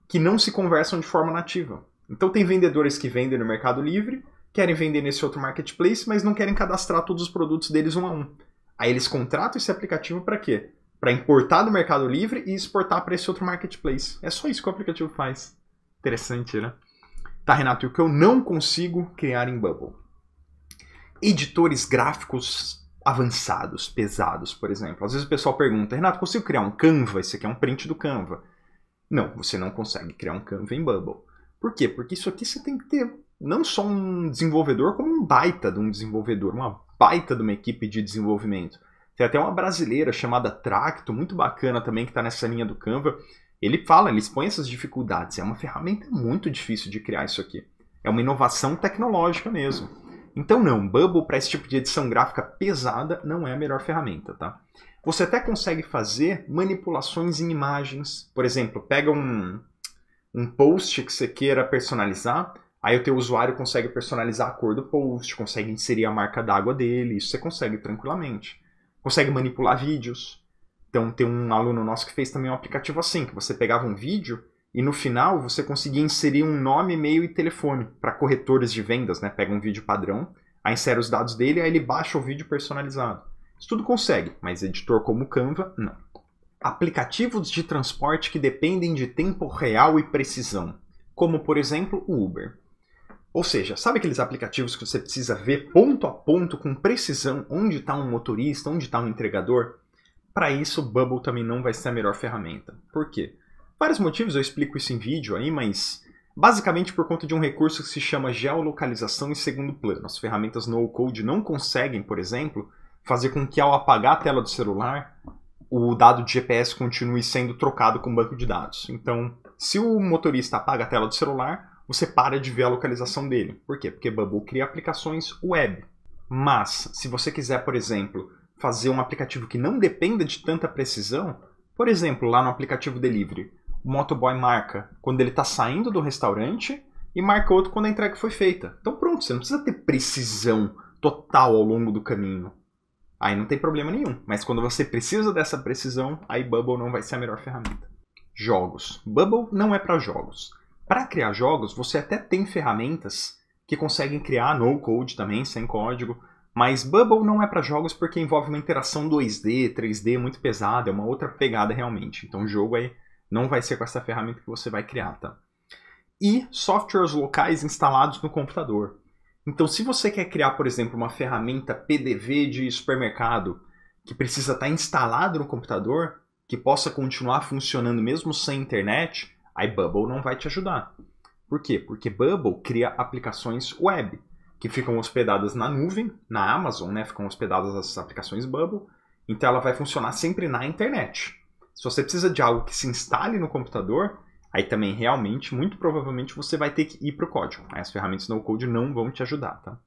que não se conversam de forma nativa. Então, tem vendedores que vendem no Mercado Livre, querem vender nesse outro marketplace, mas não querem cadastrar todos os produtos deles um a um. Aí eles contratam esse aplicativo para quê? Para importar do Mercado Livre e exportar para esse outro marketplace. É só isso que o aplicativo faz. Interessante, né? Tá, Renato, e o que eu não consigo criar em Bubble? Editores gráficos avançados, pesados, por exemplo. Às vezes o pessoal pergunta, Renato, consigo criar um Canva? Esse aqui é um print do Canva. Não, você não consegue criar um Canva em Bubble. Por quê? Porque isso aqui você tem que ter não só um desenvolvedor, como um baita de um desenvolvedor, uma baita de uma equipe de desenvolvimento. Tem até uma brasileira chamada Tracto, muito bacana também, que está nessa linha do Canva. Ele expõe essas dificuldades. É uma ferramenta muito difícil de criar isso aqui. É uma inovação tecnológica mesmo. Então não, Bubble para esse tipo de edição gráfica pesada não é a melhor ferramenta, tá? Você até consegue fazer manipulações em imagens. Por exemplo, pega um post que você queira personalizar, aí o teu usuário consegue personalizar a cor do post, consegue inserir a marca d'água dele, isso você consegue tranquilamente. Consegue manipular vídeos. Então tem um aluno nosso que fez também um aplicativo assim, que você pegava um vídeo e no final você conseguia inserir um nome, e-mail e telefone para corretores de vendas, né? Pega um vídeo padrão, aí insere os dados dele, aí ele baixa o vídeo personalizado. Isso tudo consegue, mas editor como Canva, não. Aplicativos de transporte que dependem de tempo real e precisão. como por exemplo o Uber. Ou seja, sabe aqueles aplicativos que você precisa ver ponto a ponto, com precisão, onde está um motorista, onde está um entregador? Para isso, o Bubble também não vai ser a melhor ferramenta. Por quê? Vários motivos, eu explico isso em vídeo aí, mas basicamente por conta de um recurso que se chama geolocalização em segundo plano. As ferramentas no-code não conseguem, por exemplo, fazer com que ao apagar a tela do celular, o dado de GPS continue sendo trocado com o banco de dados. Então, se o motorista apaga a tela do celular, você para de ver a localização dele. Por quê? Porque Bubble cria aplicações web. Mas, se você quiser, por exemplo, fazer um aplicativo que não dependa de tanta precisão, por exemplo, lá no aplicativo Delivery, o motoboy marca quando ele está saindo do restaurante e marca outro quando a entrega foi feita. Então pronto, você não precisa ter precisão total ao longo do caminho. Aí não tem problema nenhum. Mas quando você precisa dessa precisão, aí Bubble não vai ser a melhor ferramenta. Jogos. Bubble não é para jogos. Para criar jogos, você até tem ferramentas que conseguem criar no-code também, sem código, mas Bubble não é para jogos porque envolve uma interação 2D, 3D muito pesada, é uma outra pegada realmente. Então o jogo aí não vai ser com essa ferramenta que você vai criar, tá? E softwares locais instalados no computador. Então se você quer criar, por exemplo, uma ferramenta PDV de supermercado que precisa estar instalado no computador, que possa continuar funcionando mesmo sem internet, aí Bubble não vai te ajudar. Por quê? Porque Bubble cria aplicações web, que ficam hospedadas na nuvem, na Amazon, né? Ficam hospedadas as aplicações Bubble, então ela vai funcionar sempre na internet. Se você precisa de algo que se instale no computador, aí também realmente, muito provavelmente, você vai ter que ir para o código. Aí as ferramentas no-code não vão te ajudar, tá?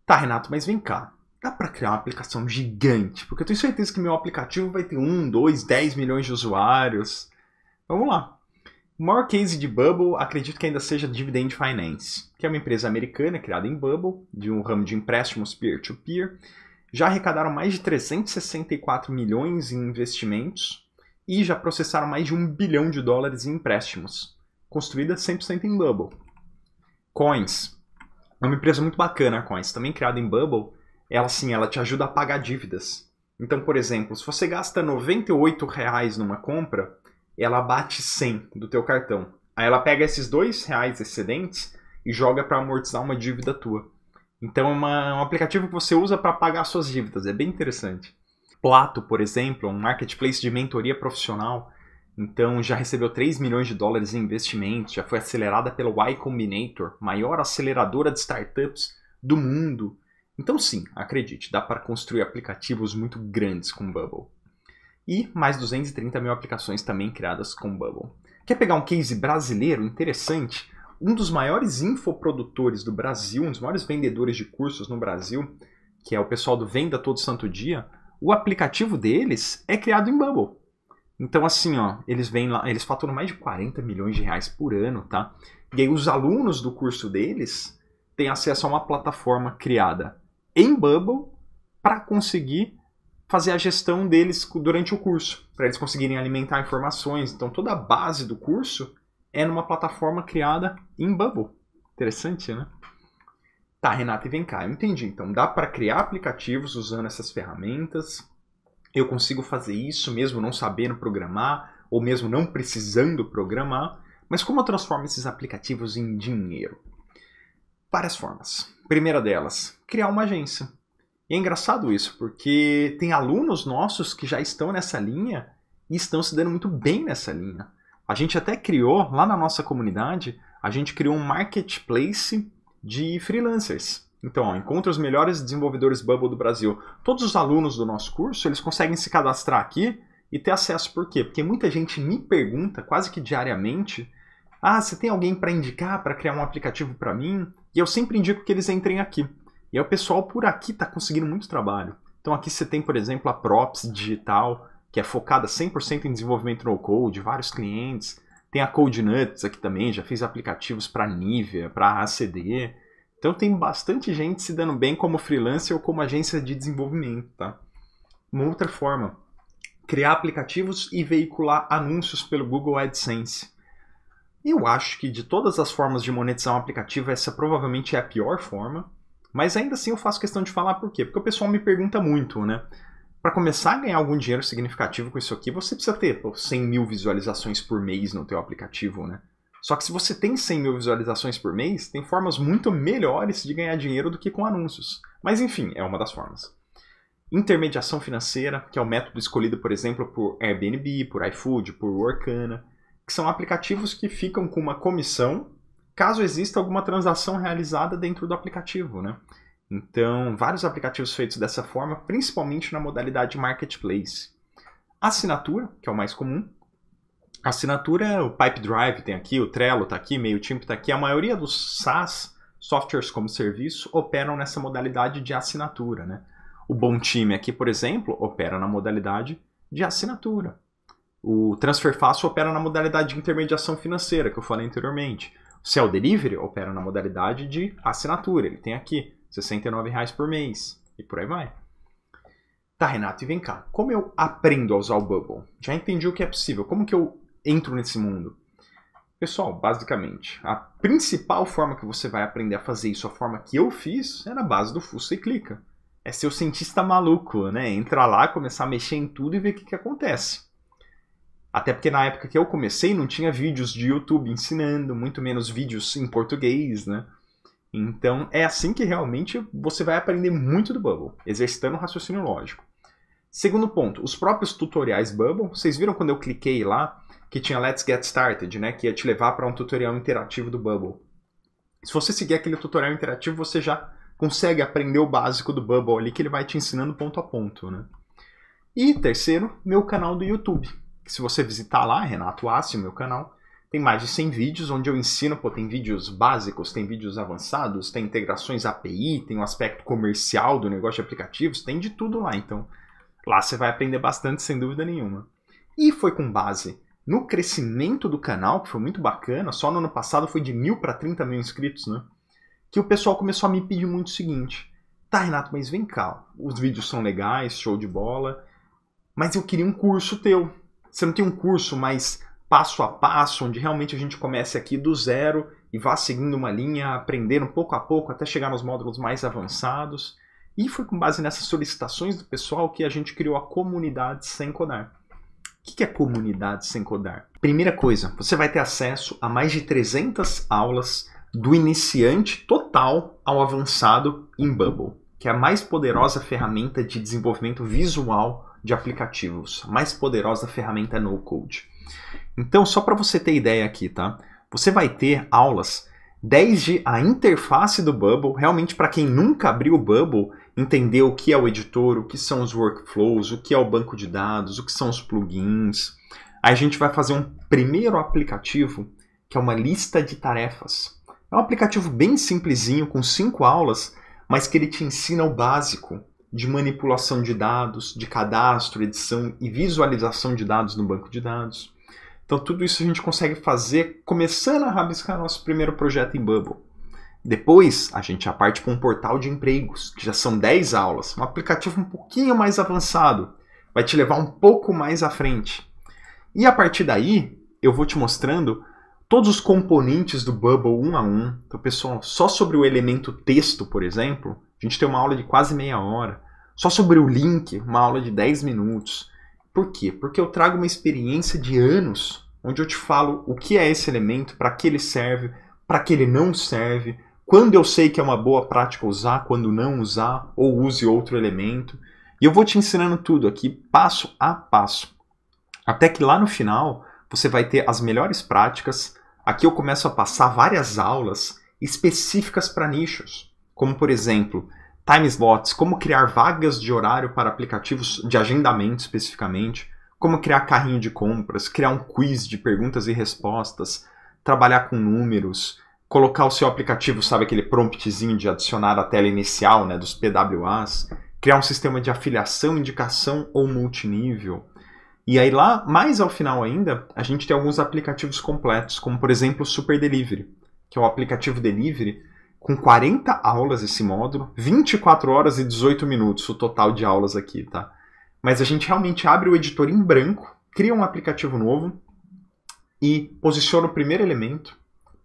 Tá, Renato, mas vem cá. Dá para criar uma aplicação gigante? Porque eu tenho certeza que meu aplicativo vai ter 1, 2, 10 milhões de usuários. Vamos lá. O maior case de Bubble, acredito que ainda seja Dividend Finance, que é uma empresa americana criada em Bubble, de um ramo de empréstimos peer-to-peer. Já arrecadaram mais de 364 milhões em investimentos e já processaram mais de $1 bilhão em empréstimos, construída 100% em Bubble. Coins. É uma empresa muito bacana, a Coins, também criada em Bubble. Ela sim, ela te ajuda a pagar dívidas. Então, por exemplo, se você gasta R$ 98 numa compra, ela bate 100 do teu cartão. Aí ela pega esses R$ 2 excedentes e joga para amortizar uma dívida tua. Então é um aplicativo que você usa para pagar suas dívidas, é bem interessante. Plato, por exemplo, é um marketplace de mentoria profissional. Então já recebeu $3 milhões em investimentos, já foi acelerada pela Y Combinator, maior aceleradora de startups do mundo. Então sim, acredite, dá para construir aplicativos muito grandes com Bubble. E mais 230 mil aplicações também criadas com Bubble. Quer pegar um case brasileiro interessante? Um dos maiores infoprodutores do Brasil, um dos maiores vendedores de cursos no Brasil, que é o pessoal do Venda Todo Santo Dia, o aplicativo deles é criado em Bubble. Então assim, ó, eles vêm lá, eles faturam mais de R$ 40 milhões por ano, tá? E aí os alunos do curso deles têm acesso a uma plataforma criada em Bubble para conseguir fazer a gestão deles durante o curso, para eles conseguirem alimentar informações. Então toda a base do curso é numa plataforma criada em Bubble. Interessante, né? Tá, Renato, e vem cá, eu entendi. Então dá para criar aplicativos usando essas ferramentas. Eu consigo fazer isso mesmo não sabendo programar, ou mesmo não precisando programar. Mas como eu transformo esses aplicativos em dinheiro? Várias formas. Primeira delas, criar uma agência. E é engraçado isso, porque tem alunos nossos que já estão nessa linha e estão se dando muito bem nessa linha. A gente até criou, lá na nossa comunidade, a gente criou um marketplace de freelancers. Então, ó, encontra os melhores desenvolvedores Bubble do Brasil. Todos os alunos do nosso curso, eles conseguem se cadastrar aqui e ter acesso. Por quê? Porque muita gente me pergunta, quase que diariamente, você tem alguém para indicar, para criar um aplicativo para mim? E eu sempre indico que eles entrem aqui. E aí o pessoal por aqui está conseguindo muito trabalho. Então aqui você tem, por exemplo, a Props Digital, que é focada 100% em desenvolvimento no-code, vários clientes. Tem a CodeNuts aqui também, já fez aplicativos para Nivea, para ACD. Então tem bastante gente se dando bem como freelancer ou como agência de desenvolvimento, tá? Uma outra forma, criar aplicativos e veicular anúncios pelo Google AdSense. Eu acho que de todas as formas de monetizar um aplicativo, essa provavelmente é a pior forma. Mas ainda assim eu faço questão de falar por quê? Porque o pessoal me pergunta muito, né? Para começar a ganhar algum dinheiro significativo com isso aqui, você precisa ter 100 mil visualizações por mês no teu aplicativo, né? Só que se você tem 100 mil visualizações por mês, tem formas muito melhores de ganhar dinheiro do que com anúncios. Mas enfim, é uma das formas. Intermediação financeira, que é o método escolhido, por exemplo, por Airbnb, por iFood, por Workana, que são aplicativos que ficam com uma comissão caso exista alguma transação realizada dentro do aplicativo, né? Então, vários aplicativos feitos dessa forma, principalmente na modalidade Marketplace. Assinatura, que é o mais comum. Assinatura, o Pipedrive tem aqui, o Trello está aqui, MailChimp está aqui. A maioria dos SaaS, softwares como serviço, operam nessa modalidade de assinatura, né? O Bom Time aqui, por exemplo, opera na modalidade de assinatura. O Transfer Fácil opera na modalidade de intermediação financeira, que eu falei anteriormente. O Cell Delivery opera na modalidade de assinatura. Ele tem aqui R$ 69 por mês e por aí vai. Tá, Renato, e vem cá. Como eu aprendo a usar o Bubble? Já entendi o que é possível. Como que eu entro nesse mundo? Pessoal, basicamente, a principal forma que você vai aprender a fazer isso, a forma que eu fiz, é na base do Fuça e Clica. É ser o cientista maluco, né? Entrar lá, começar a mexer em tudo e ver o que acontece. Até porque na época que eu comecei não tinha vídeos de YouTube ensinando, muito menos vídeos em português, né? Então é assim que realmente você vai aprender muito do Bubble, exercitando o raciocínio lógico. Segundo ponto, os próprios tutoriais Bubble, vocês viram quando eu cliquei lá que tinha Let's Get Started, né? Que ia te levar para um tutorial interativo do Bubble. Se você seguir aquele tutorial interativo, você já consegue aprender o básico do Bubble ali, que ele vai te ensinando ponto a ponto, né? E terceiro, meu canal do YouTube. Se você visitar lá, Renato Assi, meu canal, tem mais de 100 vídeos onde eu ensino, tem vídeos básicos, tem vídeos avançados, tem integrações API, tem um aspecto comercial do negócio de aplicativos, tem de tudo lá. Então, lá você vai aprender bastante, sem dúvida nenhuma. E foi com base no crescimento do canal, que foi muito bacana, só no ano passado foi de 1.000 para 30 mil inscritos, né? Que o pessoal começou a me pedir muito o seguinte: tá, Renato, mas vem cá, os vídeos são legais, show de bola, mas eu queria um curso teu. Você não tem um curso mais passo a passo, onde realmente a gente comece aqui do zero e vá seguindo uma linha, aprendendo pouco a pouco até chegar nos módulos mais avançados? E foi com base nessas solicitações do pessoal que a gente criou a comunidade Sem Codar. O que é comunidade Sem Codar? Primeira coisa, você vai ter acesso a mais de 300 aulas do iniciante total ao avançado em Bubble, que é a mais poderosa ferramenta de desenvolvimento visual de aplicativos, a mais poderosa ferramenta no-code. Então, só para você ter ideia aqui, tá? Você vai ter aulas desde a interface do Bubble, realmente para quem nunca abriu o Bubble, entender o que é o editor, o que são os workflows, o que é o banco de dados, o que são os plugins. Aí a gente vai fazer um primeiro aplicativo, que é uma lista de tarefas. É um aplicativo bem simplesinho, com 5 aulas, mas que ele te ensina o básico de manipulação de dados, de cadastro, edição e visualização de dados no banco de dados. Então tudo isso a gente consegue fazer começando a rabiscar nosso primeiro projeto em Bubble. Depois a gente já parte para um portal de empregos, que já são 10 aulas, um aplicativo um pouquinho mais avançado, vai te levar um pouco mais à frente. E a partir daí eu vou te mostrando todos os componentes do Bubble um a um. Então, pessoal, só sobre o elemento texto, por exemplo, a gente tem uma aula de quase meia hora. Só sobre o link, uma aula de 10 minutos. Por quê? Porque eu trago uma experiência de anos, onde eu te falo o que é esse elemento, para que ele serve, para que ele não serve, quando eu sei que é uma boa prática usar, quando não usar, ou use outro elemento. E eu vou te ensinando tudo aqui, passo a passo. Até que lá no final, você vai ter as melhores práticas. Aqui eu começo a passar várias aulas específicas para nichos, como por exemplo, time slots, como criar vagas de horário para aplicativos de agendamento especificamente, como criar carrinho de compras, criar um quiz de perguntas e respostas, trabalhar com números, colocar o seu aplicativo, sabe aquele promptzinho de adicionar a tela inicial, né, dos PWAs, criar um sistema de afiliação, indicação ou multinível. E aí lá, mais ao final ainda, a gente tem alguns aplicativos completos, como por exemplo o Super Delivery, que é o aplicativo Delivery, com 40 aulas esse módulo, 24 horas e 18 minutos o total de aulas aqui, tá? Mas a gente realmente abre o editor em branco, cria um aplicativo novo e posiciona o primeiro elemento,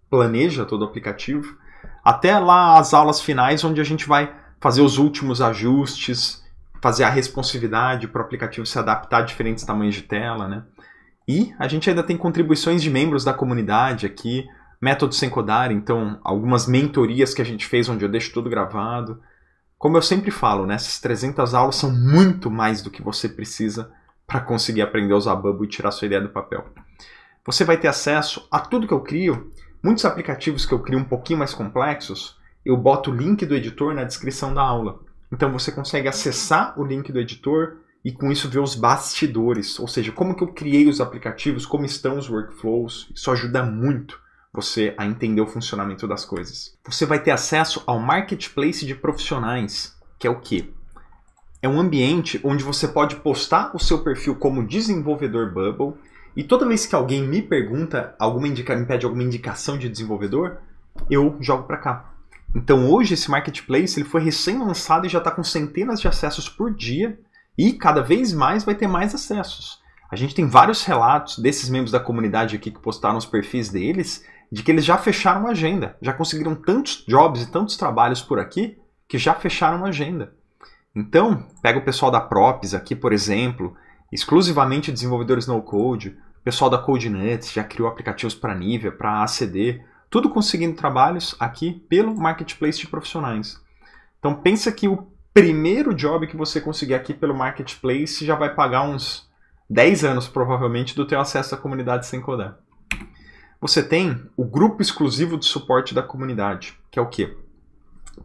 planeja todo o aplicativo, até lá as aulas finais onde a gente vai fazer os últimos ajustes, fazer a responsividade para o aplicativo se adaptar a diferentes tamanhos de tela, né? E a gente ainda tem contribuições de membros da comunidade aqui, Método Sem Codar, então algumas mentorias que a gente fez onde eu deixo tudo gravado. Como eu sempre falo, né, essas 300 aulas são muito mais do que você precisa para conseguir aprender a usar Bubble e tirar sua ideia do papel. Você vai ter acesso a tudo que eu crio. Muitos aplicativos que eu crio um pouquinho mais complexos, eu boto o link do editor na descrição da aula. Então você consegue acessar o link do editor e com isso ver os bastidores, ou seja, como que eu criei os aplicativos, como estão os workflows. Isso ajuda muito você a entender o funcionamento das coisas. Você vai ter acesso ao Marketplace de Profissionais, que é o quê? É um ambiente onde você pode postar o seu perfil como desenvolvedor Bubble e toda vez que alguém me pergunta, me pede alguma indicação de desenvolvedor, eu jogo para cá. Então hoje esse Marketplace ele foi recém-lançado e já está com centenas de acessos por dia e cada vez mais vai ter mais acessos. A gente tem vários relatos desses membros da comunidade aqui que postaram os perfis deles, de que eles já fecharam a agenda, já conseguiram tantos jobs e tantos trabalhos por aqui que já fecharam a agenda. Então, pega o pessoal da Props aqui, por exemplo, exclusivamente desenvolvedores no-code, o pessoal da CodeNuts já criou aplicativos para Nivea, para ACD, tudo conseguindo trabalhos aqui pelo Marketplace de Profissionais. Então pensa que o primeiro job que você conseguir aqui pelo Marketplace já vai pagar uns 10 anos provavelmente do teu acesso à comunidade Sem Codar. Você tem o grupo exclusivo de suporte da comunidade, que é o quê?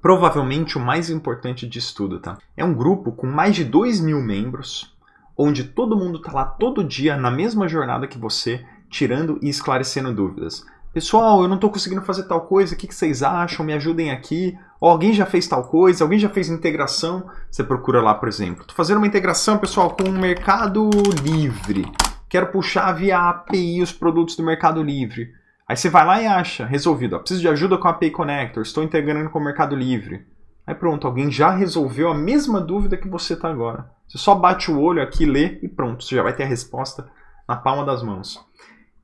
Provavelmente o mais importante de tudo, tá? É um grupo com mais de 2.000 membros, onde todo mundo está lá todo dia na mesma jornada que você, tirando e esclarecendo dúvidas. Pessoal, eu não estou conseguindo fazer tal coisa, o que vocês acham? Me ajudem aqui. Alguém já fez tal coisa? Alguém já fez integração? Você procura lá, por exemplo. Estou fazendo uma integração, pessoal, com o Mercado Livre. Quero puxar via API os produtos do Mercado Livre. Aí você vai lá e acha, resolvido. Preciso de ajuda com a API Connector, estou integrando com o Mercado Livre. Aí pronto, alguém já resolveu a mesma dúvida que você está agora. Você só bate o olho aqui, lê e pronto. Você já vai ter a resposta na palma das mãos.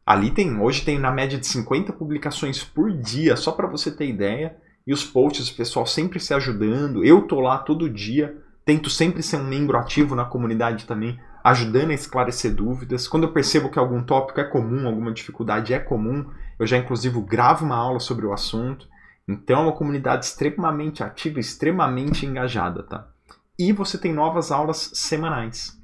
Ali hoje tem na média de 50 publicações por dia, só para você ter ideia. E os posts, o pessoal sempre se ajudando. Eu tô lá todo dia, tento sempre ser um membro ativo na comunidade também, ajudando a esclarecer dúvidas. Quando eu percebo que algum tópico é comum, alguma dificuldade é comum, eu já inclusive gravo uma aula sobre o assunto. Então é uma comunidade extremamente ativa, extremamente engajada, tá? E você tem novas aulas semanais.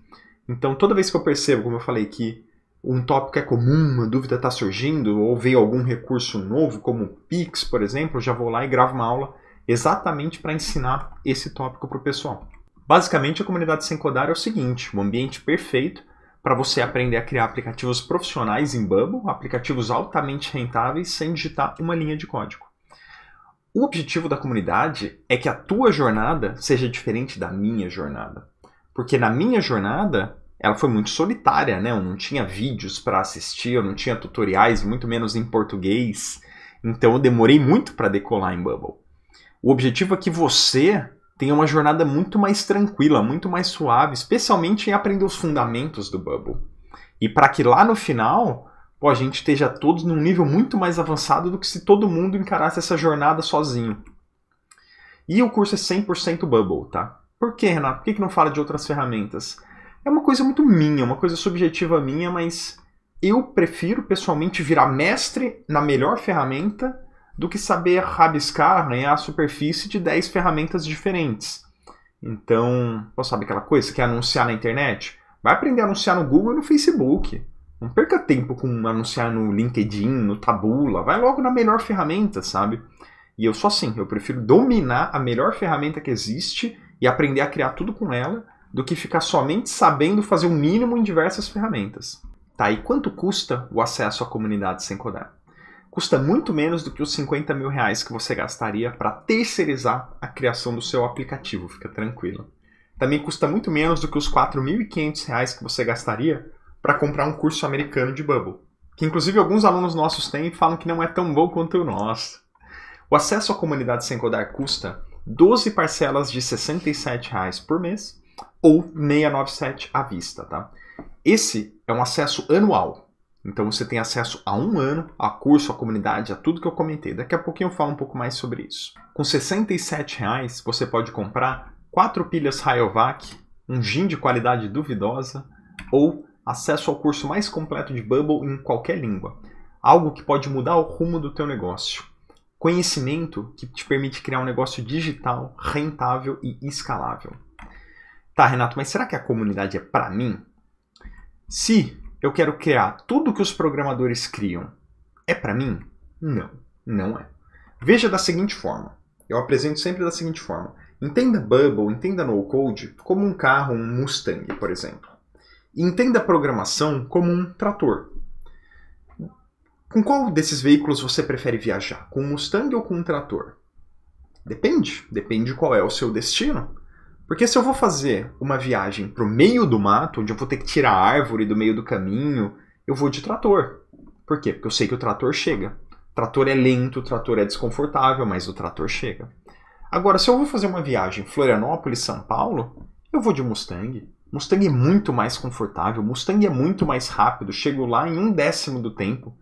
Então toda vez que eu percebo, como eu falei, que um tópico é comum, uma dúvida está surgindo, ou veio algum recurso novo, como o Pix, por exemplo, eu já vou lá e gravo uma aula exatamente para ensinar esse tópico para o pessoal. Basicamente, a comunidade Sem Codar é o seguinte, um ambiente perfeito para você aprender a criar aplicativos profissionais em Bubble, aplicativos altamente rentáveis, sem digitar uma linha de código. O objetivo da comunidade é que a tua jornada seja diferente da minha jornada. Porque na minha jornada, ela foi muito solitária, né? Eu não tinha vídeos para assistir, eu não tinha tutoriais, muito menos em português. Então eu demorei muito para decolar em Bubble. O objetivo é que você tenha uma jornada muito mais tranquila, muito mais suave, especialmente em aprender os fundamentos do Bubble. E para que lá no final, a gente esteja todos num nível muito mais avançado do que se todo mundo encarasse essa jornada sozinho. E o curso é 100% Bubble, tá? Por que, Renato? Por que não fala de outras ferramentas? É uma coisa muito minha, uma coisa subjetiva minha, mas eu prefiro pessoalmente virar mestre na melhor ferramenta do que saber rabiscar, arranhar a superfície de 10 ferramentas diferentes. Então, sabe aquela coisa? Você quer anunciar na internet? Vai aprender a anunciar no Google e no Facebook. Não perca tempo com anunciar no LinkedIn, no Taboola. Vai logo na melhor ferramenta, sabe? E eu sou assim, eu prefiro dominar a melhor ferramenta que existe e aprender a criar tudo com ela, do que ficar somente sabendo fazer o mínimo em diversas ferramentas. Tá, e quanto custa o acesso à comunidade Sem Codar? Custa muito menos do que os 50 mil reais que você gastaria para terceirizar a criação do seu aplicativo, fica tranquilo. Também custa muito menos do que os 4.500 reais que você gastaria para comprar um curso americano de Bubble, que inclusive alguns alunos nossos têm e falam que não é tão bom quanto o nosso. O acesso à comunidade Sem Codar custa 12 parcelas de R$ 67 reais por mês, ou 697 à vista, tá? Esse é um acesso anual. Então você tem acesso a um ano, a curso, a comunidade, a tudo que eu comentei. Daqui a pouquinho eu falo um pouco mais sobre isso. Com R$ 67 reais, você pode comprar 4 pilhas Rayovac, um gin de qualidade duvidosa, ou acesso ao curso mais completo de Bubble em qualquer língua. Algo que pode mudar o rumo do teu negócio. Conhecimento que te permite criar um negócio digital, rentável e escalável. Tá, Renato, mas será que a comunidade é para mim? Se eu quero criar tudo que os programadores criam, é para mim? Não, não é. Veja da seguinte forma. Eu apresento sempre da seguinte forma. Entenda Bubble, entenda No Code como um carro, um Mustang, por exemplo. E entenda a programação como um trator. Com qual desses veículos você prefere viajar? Com um Mustang ou com um trator? Depende. Depende de qual é o seu destino. Porque se eu vou fazer uma viagem para o meio do mato, onde eu vou ter que tirar a árvore do meio do caminho, eu vou de trator. Por quê? Porque eu sei que o trator chega. O trator é lento, o trator é desconfortável, mas o trator chega. Agora, se eu vou fazer uma viagem Florianópolis, São Paulo, eu vou de Mustang. Mustang é muito mais confortável, Mustang é muito mais rápido, chego lá em 1/10 do tempo.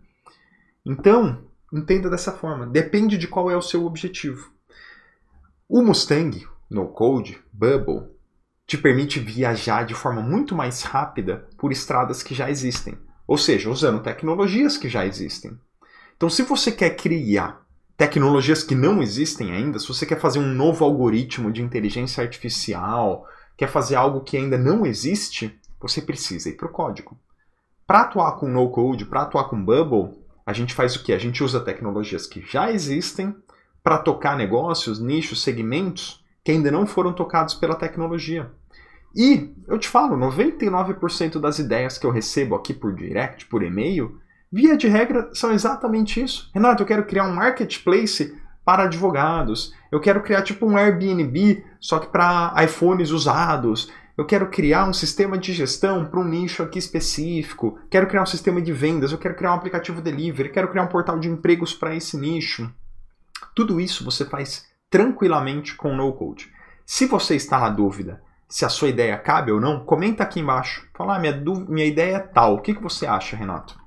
Então, entenda dessa forma, depende de qual é o seu objetivo. O Mustang, No Code, Bubble, te permite viajar de forma muito mais rápida por estradas que já existem, ou seja, usando tecnologias que já existem. Então, se você quer criar tecnologias que não existem ainda, se você quer fazer um novo algoritmo de inteligência artificial, quer fazer algo que ainda não existe, você precisa ir para o código. Para atuar com No Code, para atuar com Bubble, a gente faz o quê? A gente usa tecnologias que já existem para tocar negócios, nichos, segmentos que ainda não foram tocados pela tecnologia. E, eu te falo, 99% das ideias que eu recebo aqui por direct, por e-mail, via de regra, são exatamente isso. Renato, eu quero criar um marketplace para advogados. Eu quero criar tipo um Airbnb, só que para iPhones usados. Eu quero criar um sistema de gestão para um nicho aqui específico. Quero criar um sistema de vendas. Eu quero criar um aplicativo delivery. Quero criar um portal de empregos para esse nicho. Tudo isso você faz tranquilamente com No Code. Se você está na dúvida se a sua ideia cabe ou não, comenta aqui embaixo. Fala, minha ideia é tal. O que você acha, Renato?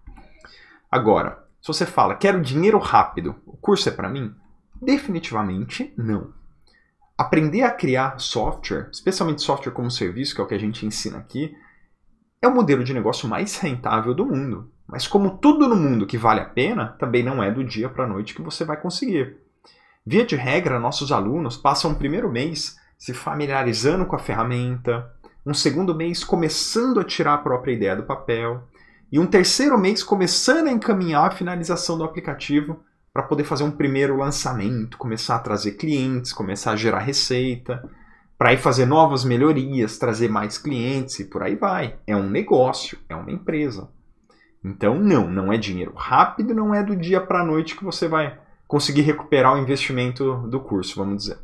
Agora, se você fala, quero dinheiro rápido, o curso é para mim? Definitivamente não. Aprender a criar software, especialmente software como serviço, que é o que a gente ensina aqui, é o modelo de negócio mais rentável do mundo. Mas como tudo no mundo que vale a pena, também não é do dia para a noite que você vai conseguir. Via de regra, nossos alunos passam o primeiro mês se familiarizando com a ferramenta, um segundo mês começando a tirar a própria ideia do papel, e um terceiro mês começando a encaminhar a finalização do aplicativo para poder fazer um primeiro lançamento, começar a trazer clientes, começar a gerar receita, para ir fazer novas melhorias, trazer mais clientes e por aí vai. É um negócio, é uma empresa. Então não é dinheiro rápido, não é do dia para a noite que você vai conseguir recuperar o investimento do curso, vamos dizer.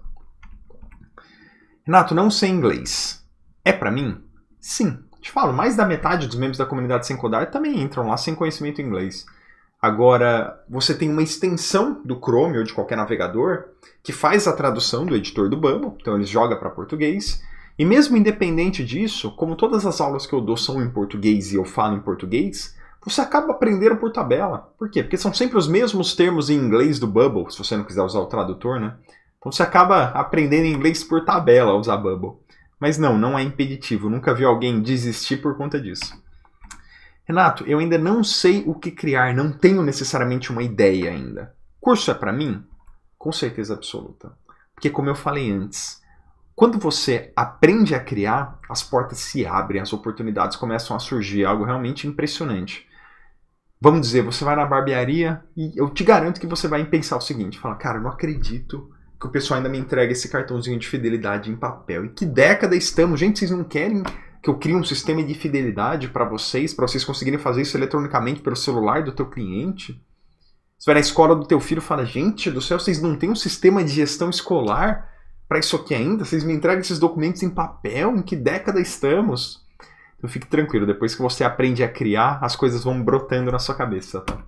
Renato, não sei inglês. É para mim? Sim. Te falo, mais da metade dos membros da comunidade Sem Codar também entram lá sem conhecimento em inglês. Agora, você tem uma extensão do Chrome ou de qualquer navegador que faz a tradução do editor do Bubble, então ele joga para português. E mesmo independente disso, como todas as aulas que eu dou são em português e eu falo em português, você acaba aprendendo por tabela. Por quê? Porque são sempre os mesmos termos em inglês do Bubble, se você não quiser usar o tradutor, né? Então você acaba aprendendo inglês por tabela a usar Bubble. Mas não é impeditivo. Nunca vi alguém desistir por conta disso. Renato, eu ainda não sei o que criar, não tenho necessariamente uma ideia ainda. Curso é para mim? Com certeza absoluta. Porque como eu falei antes, quando você aprende a criar, as portas se abrem, as oportunidades começam a surgir, algo realmente impressionante. Vamos dizer, você vai na barbearia e eu te garanto que você vai pensar o seguinte, fala, cara, eu não acredito que o pessoal ainda me entrega esse cartãozinho de fidelidade em papel. E que década estamos? Gente, vocês não querem que eu crie um sistema de fidelidade para vocês conseguirem fazer isso eletronicamente pelo celular do teu cliente? Você vai na escola do teu filho e fala, gente do céu, vocês não têm um sistema de gestão escolar para isso aqui ainda? Vocês me entregam esses documentos em papel? Em que década estamos? Então fique tranquilo, depois que você aprende a criar, as coisas vão brotando na sua cabeça, tá?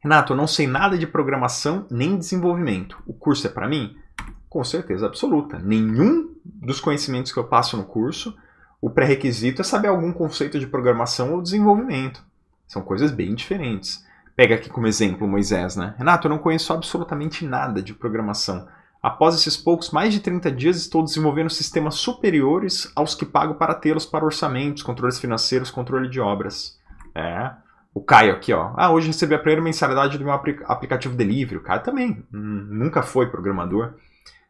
Renato, eu não sei nada de programação nem desenvolvimento. O curso é para mim? Com certeza absoluta. Nenhum dos conhecimentos que eu passo no curso, o pré-requisito é saber algum conceito de programação ou desenvolvimento. São coisas bem diferentes. Pega aqui como exemplo Moisés, né? Renato, eu não conheço absolutamente nada de programação. Após esses poucos, mais de 30 dias, estou desenvolvendo sistemas superiores aos que pago para tê-los para orçamentos, controles financeiros, controle de obras. O Caio aqui, ó. Hoje recebi a primeira mensalidade do meu aplicativo Delivery. O Caio também, nunca foi programador.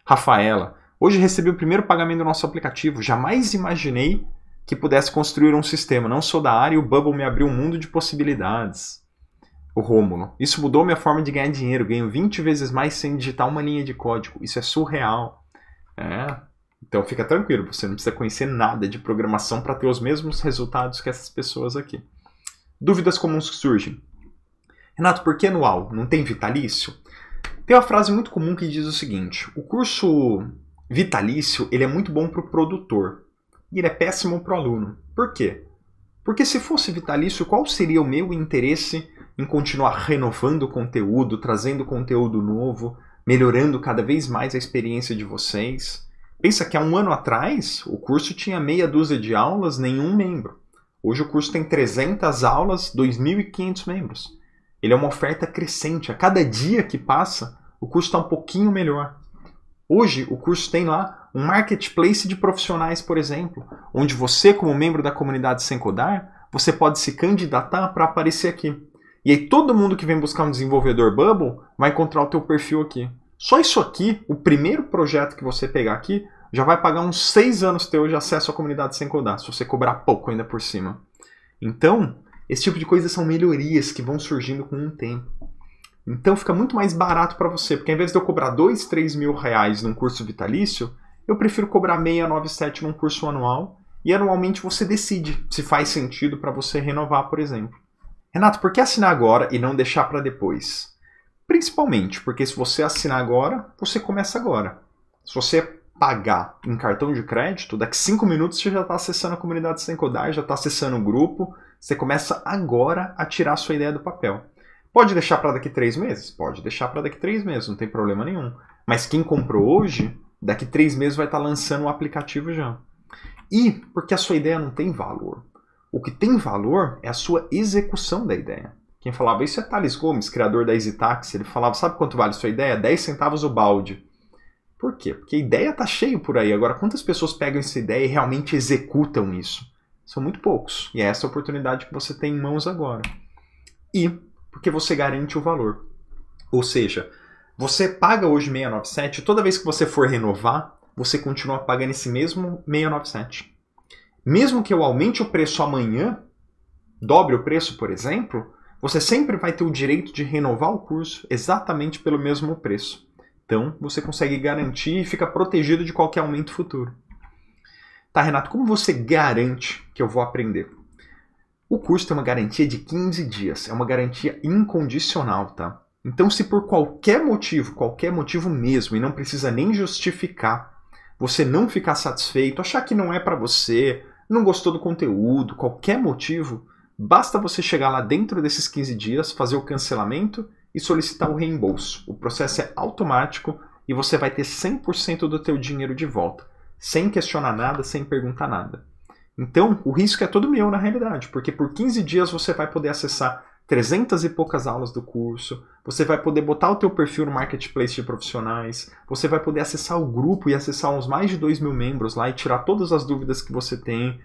Rafaela, hoje recebi o primeiro pagamento do nosso aplicativo. Jamais imaginei que pudesse construir um sistema. Não sou da área e o Bubble me abriu um mundo de possibilidades. O Rômulo, isso mudou minha forma de ganhar dinheiro. Ganho 20 vezes mais sem digitar uma linha de código. Isso é surreal. Então fica tranquilo, você não precisa conhecer nada de programação para ter os mesmos resultados que essas pessoas aqui. Dúvidas comuns que surgem. Renato, por que anual? Não tem vitalício? Tem uma frase muito comum que diz o seguinte: o curso vitalício ele é muito bom para o produtor e ele é péssimo para o aluno. Por quê? Porque se fosse vitalício, qual seria o meu interesse em continuar renovando o conteúdo, trazendo conteúdo novo, melhorando cada vez mais a experiência de vocês? Pensa que há um ano atrás o curso tinha meia dúzia de aulas, nenhum membro. Hoje o curso tem 300 aulas, 2.500 membros. Ele é uma oferta crescente. A cada dia que passa, o curso está um pouquinho melhor. Hoje o curso tem lá um marketplace de profissionais, por exemplo, onde você, como membro da comunidade Sem Codar, você pode se candidatar para aparecer aqui. E aí todo mundo que vem buscar um desenvolvedor Bubble vai encontrar o teu perfil aqui. Só isso aqui, o primeiro projeto que você pegar aqui, já vai pagar uns 6 anos teu de acesso à comunidade Sem Codar, se você cobrar pouco ainda por cima. Então, esse tipo de coisa são melhorias que vão surgindo com o tempo. Então fica muito mais barato para você, porque ao invés de eu cobrar 2, 3 mil reais num curso vitalício, eu prefiro cobrar 697 num curso anual, e anualmente você decide se faz sentido para você renovar, por exemplo. Renato, por que assinar agora e não deixar para depois? Principalmente porque se você assinar agora, você começa agora. Se você pagar em cartão de crédito, daqui 5 minutos você já está acessando a comunidade Sem Codar, já está acessando o grupo, você começa agora a tirar a sua ideia do papel. Pode deixar para daqui 3 meses? Pode deixar para daqui 3 meses, não tem problema nenhum. Mas quem comprou hoje, daqui 3 meses vai estar lançando o aplicativo já. E porque a sua ideia não tem valor. O que tem valor é a sua execução da ideia. Quem falava isso é Thales Gomes, criador da EasyTaxi. Ele falava, sabe quanto vale a sua ideia? 10 centavos o balde. Por quê? Porque a ideia está cheia por aí. Agora, quantas pessoas pegam essa ideia e realmente executam isso? São muito poucos. E é essa a oportunidade que você tem em mãos agora. E porque você garante o valor. Ou seja, você paga hoje 697, toda vez que você for renovar, você continua pagando esse mesmo 697. Mesmo que eu aumente o preço amanhã, dobre o preço, por exemplo, você sempre vai ter o direito de renovar o curso exatamente pelo mesmo preço. Então, você consegue garantir e fica protegido de qualquer aumento futuro. Tá, Renato, como você garante que eu vou aprender? O curso tem uma garantia de 15 dias, é uma garantia incondicional, tá? Então, se por qualquer motivo mesmo, e não precisa nem justificar, você não ficar satisfeito, achar que não é para você, não gostou do conteúdo, qualquer motivo, basta você chegar lá dentro desses 15 dias, fazer o cancelamento e solicitar o reembolso. O processo é automático e você vai ter 100% do teu dinheiro de volta, sem questionar nada, sem perguntar nada. Então, o risco é todo meu na realidade, porque por 15 dias você vai poder acessar 300 e poucas aulas do curso, você vai poder botar o teu perfil no marketplace de profissionais, você vai poder acessar o grupo e acessar uns mais de 2.000 membros lá e tirar todas as dúvidas que você tem,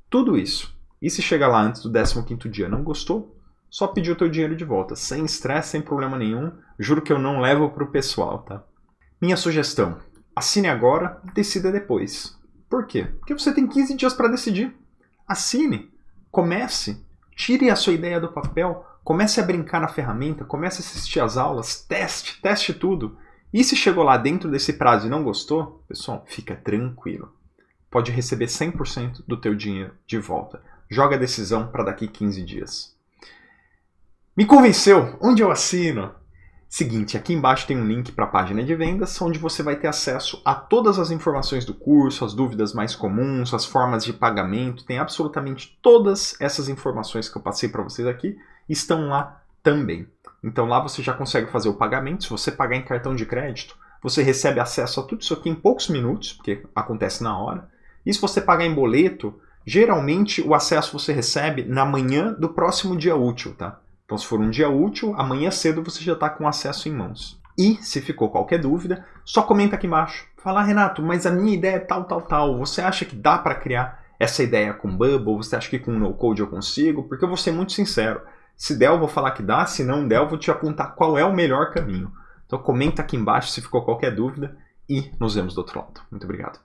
tudo isso. E se chegar lá antes do 15º dia não gostou, só pedir o teu dinheiro de volta, sem estresse, sem problema nenhum, juro que eu não levo para o pessoal, tá? Minha sugestão, assine agora, decida depois. Por quê? Porque você tem 15 dias para decidir. Assine, comece, tire a sua ideia do papel, comece a brincar na ferramenta, comece a assistir às aulas, teste tudo. E se chegou lá dentro desse prazo e não gostou, pessoal, fica tranquilo. Pode receber 100% do teu dinheiro de volta. Joga a decisão para daqui 15 dias. Me convenceu? Onde eu assino? Seguinte, aqui embaixo tem um link para a página de vendas, onde você vai ter acesso a todas as informações do curso, as dúvidas mais comuns, as formas de pagamento, tem absolutamente todas essas informações que eu passei para vocês aqui, estão lá também. Então lá você já consegue fazer o pagamento, se você pagar em cartão de crédito, você recebe acesso a tudo isso aqui em poucos minutos, porque acontece na hora, e se você pagar em boleto, geralmente o acesso você recebe na manhã do próximo dia útil, tá? Então, se for um dia útil, amanhã cedo você já está com acesso em mãos. E se ficou qualquer dúvida, só comenta aqui embaixo. Fala, Renato, mas a minha ideia é tal, tal, tal. Você acha que dá para criar essa ideia com Bubble? Você acha que com no code eu consigo? Porque eu vou ser muito sincero. Se der, eu vou falar que dá. Se não der, eu vou te apontar qual é o melhor caminho. Então comenta aqui embaixo se ficou qualquer dúvida e nos vemos do outro lado. Muito obrigado.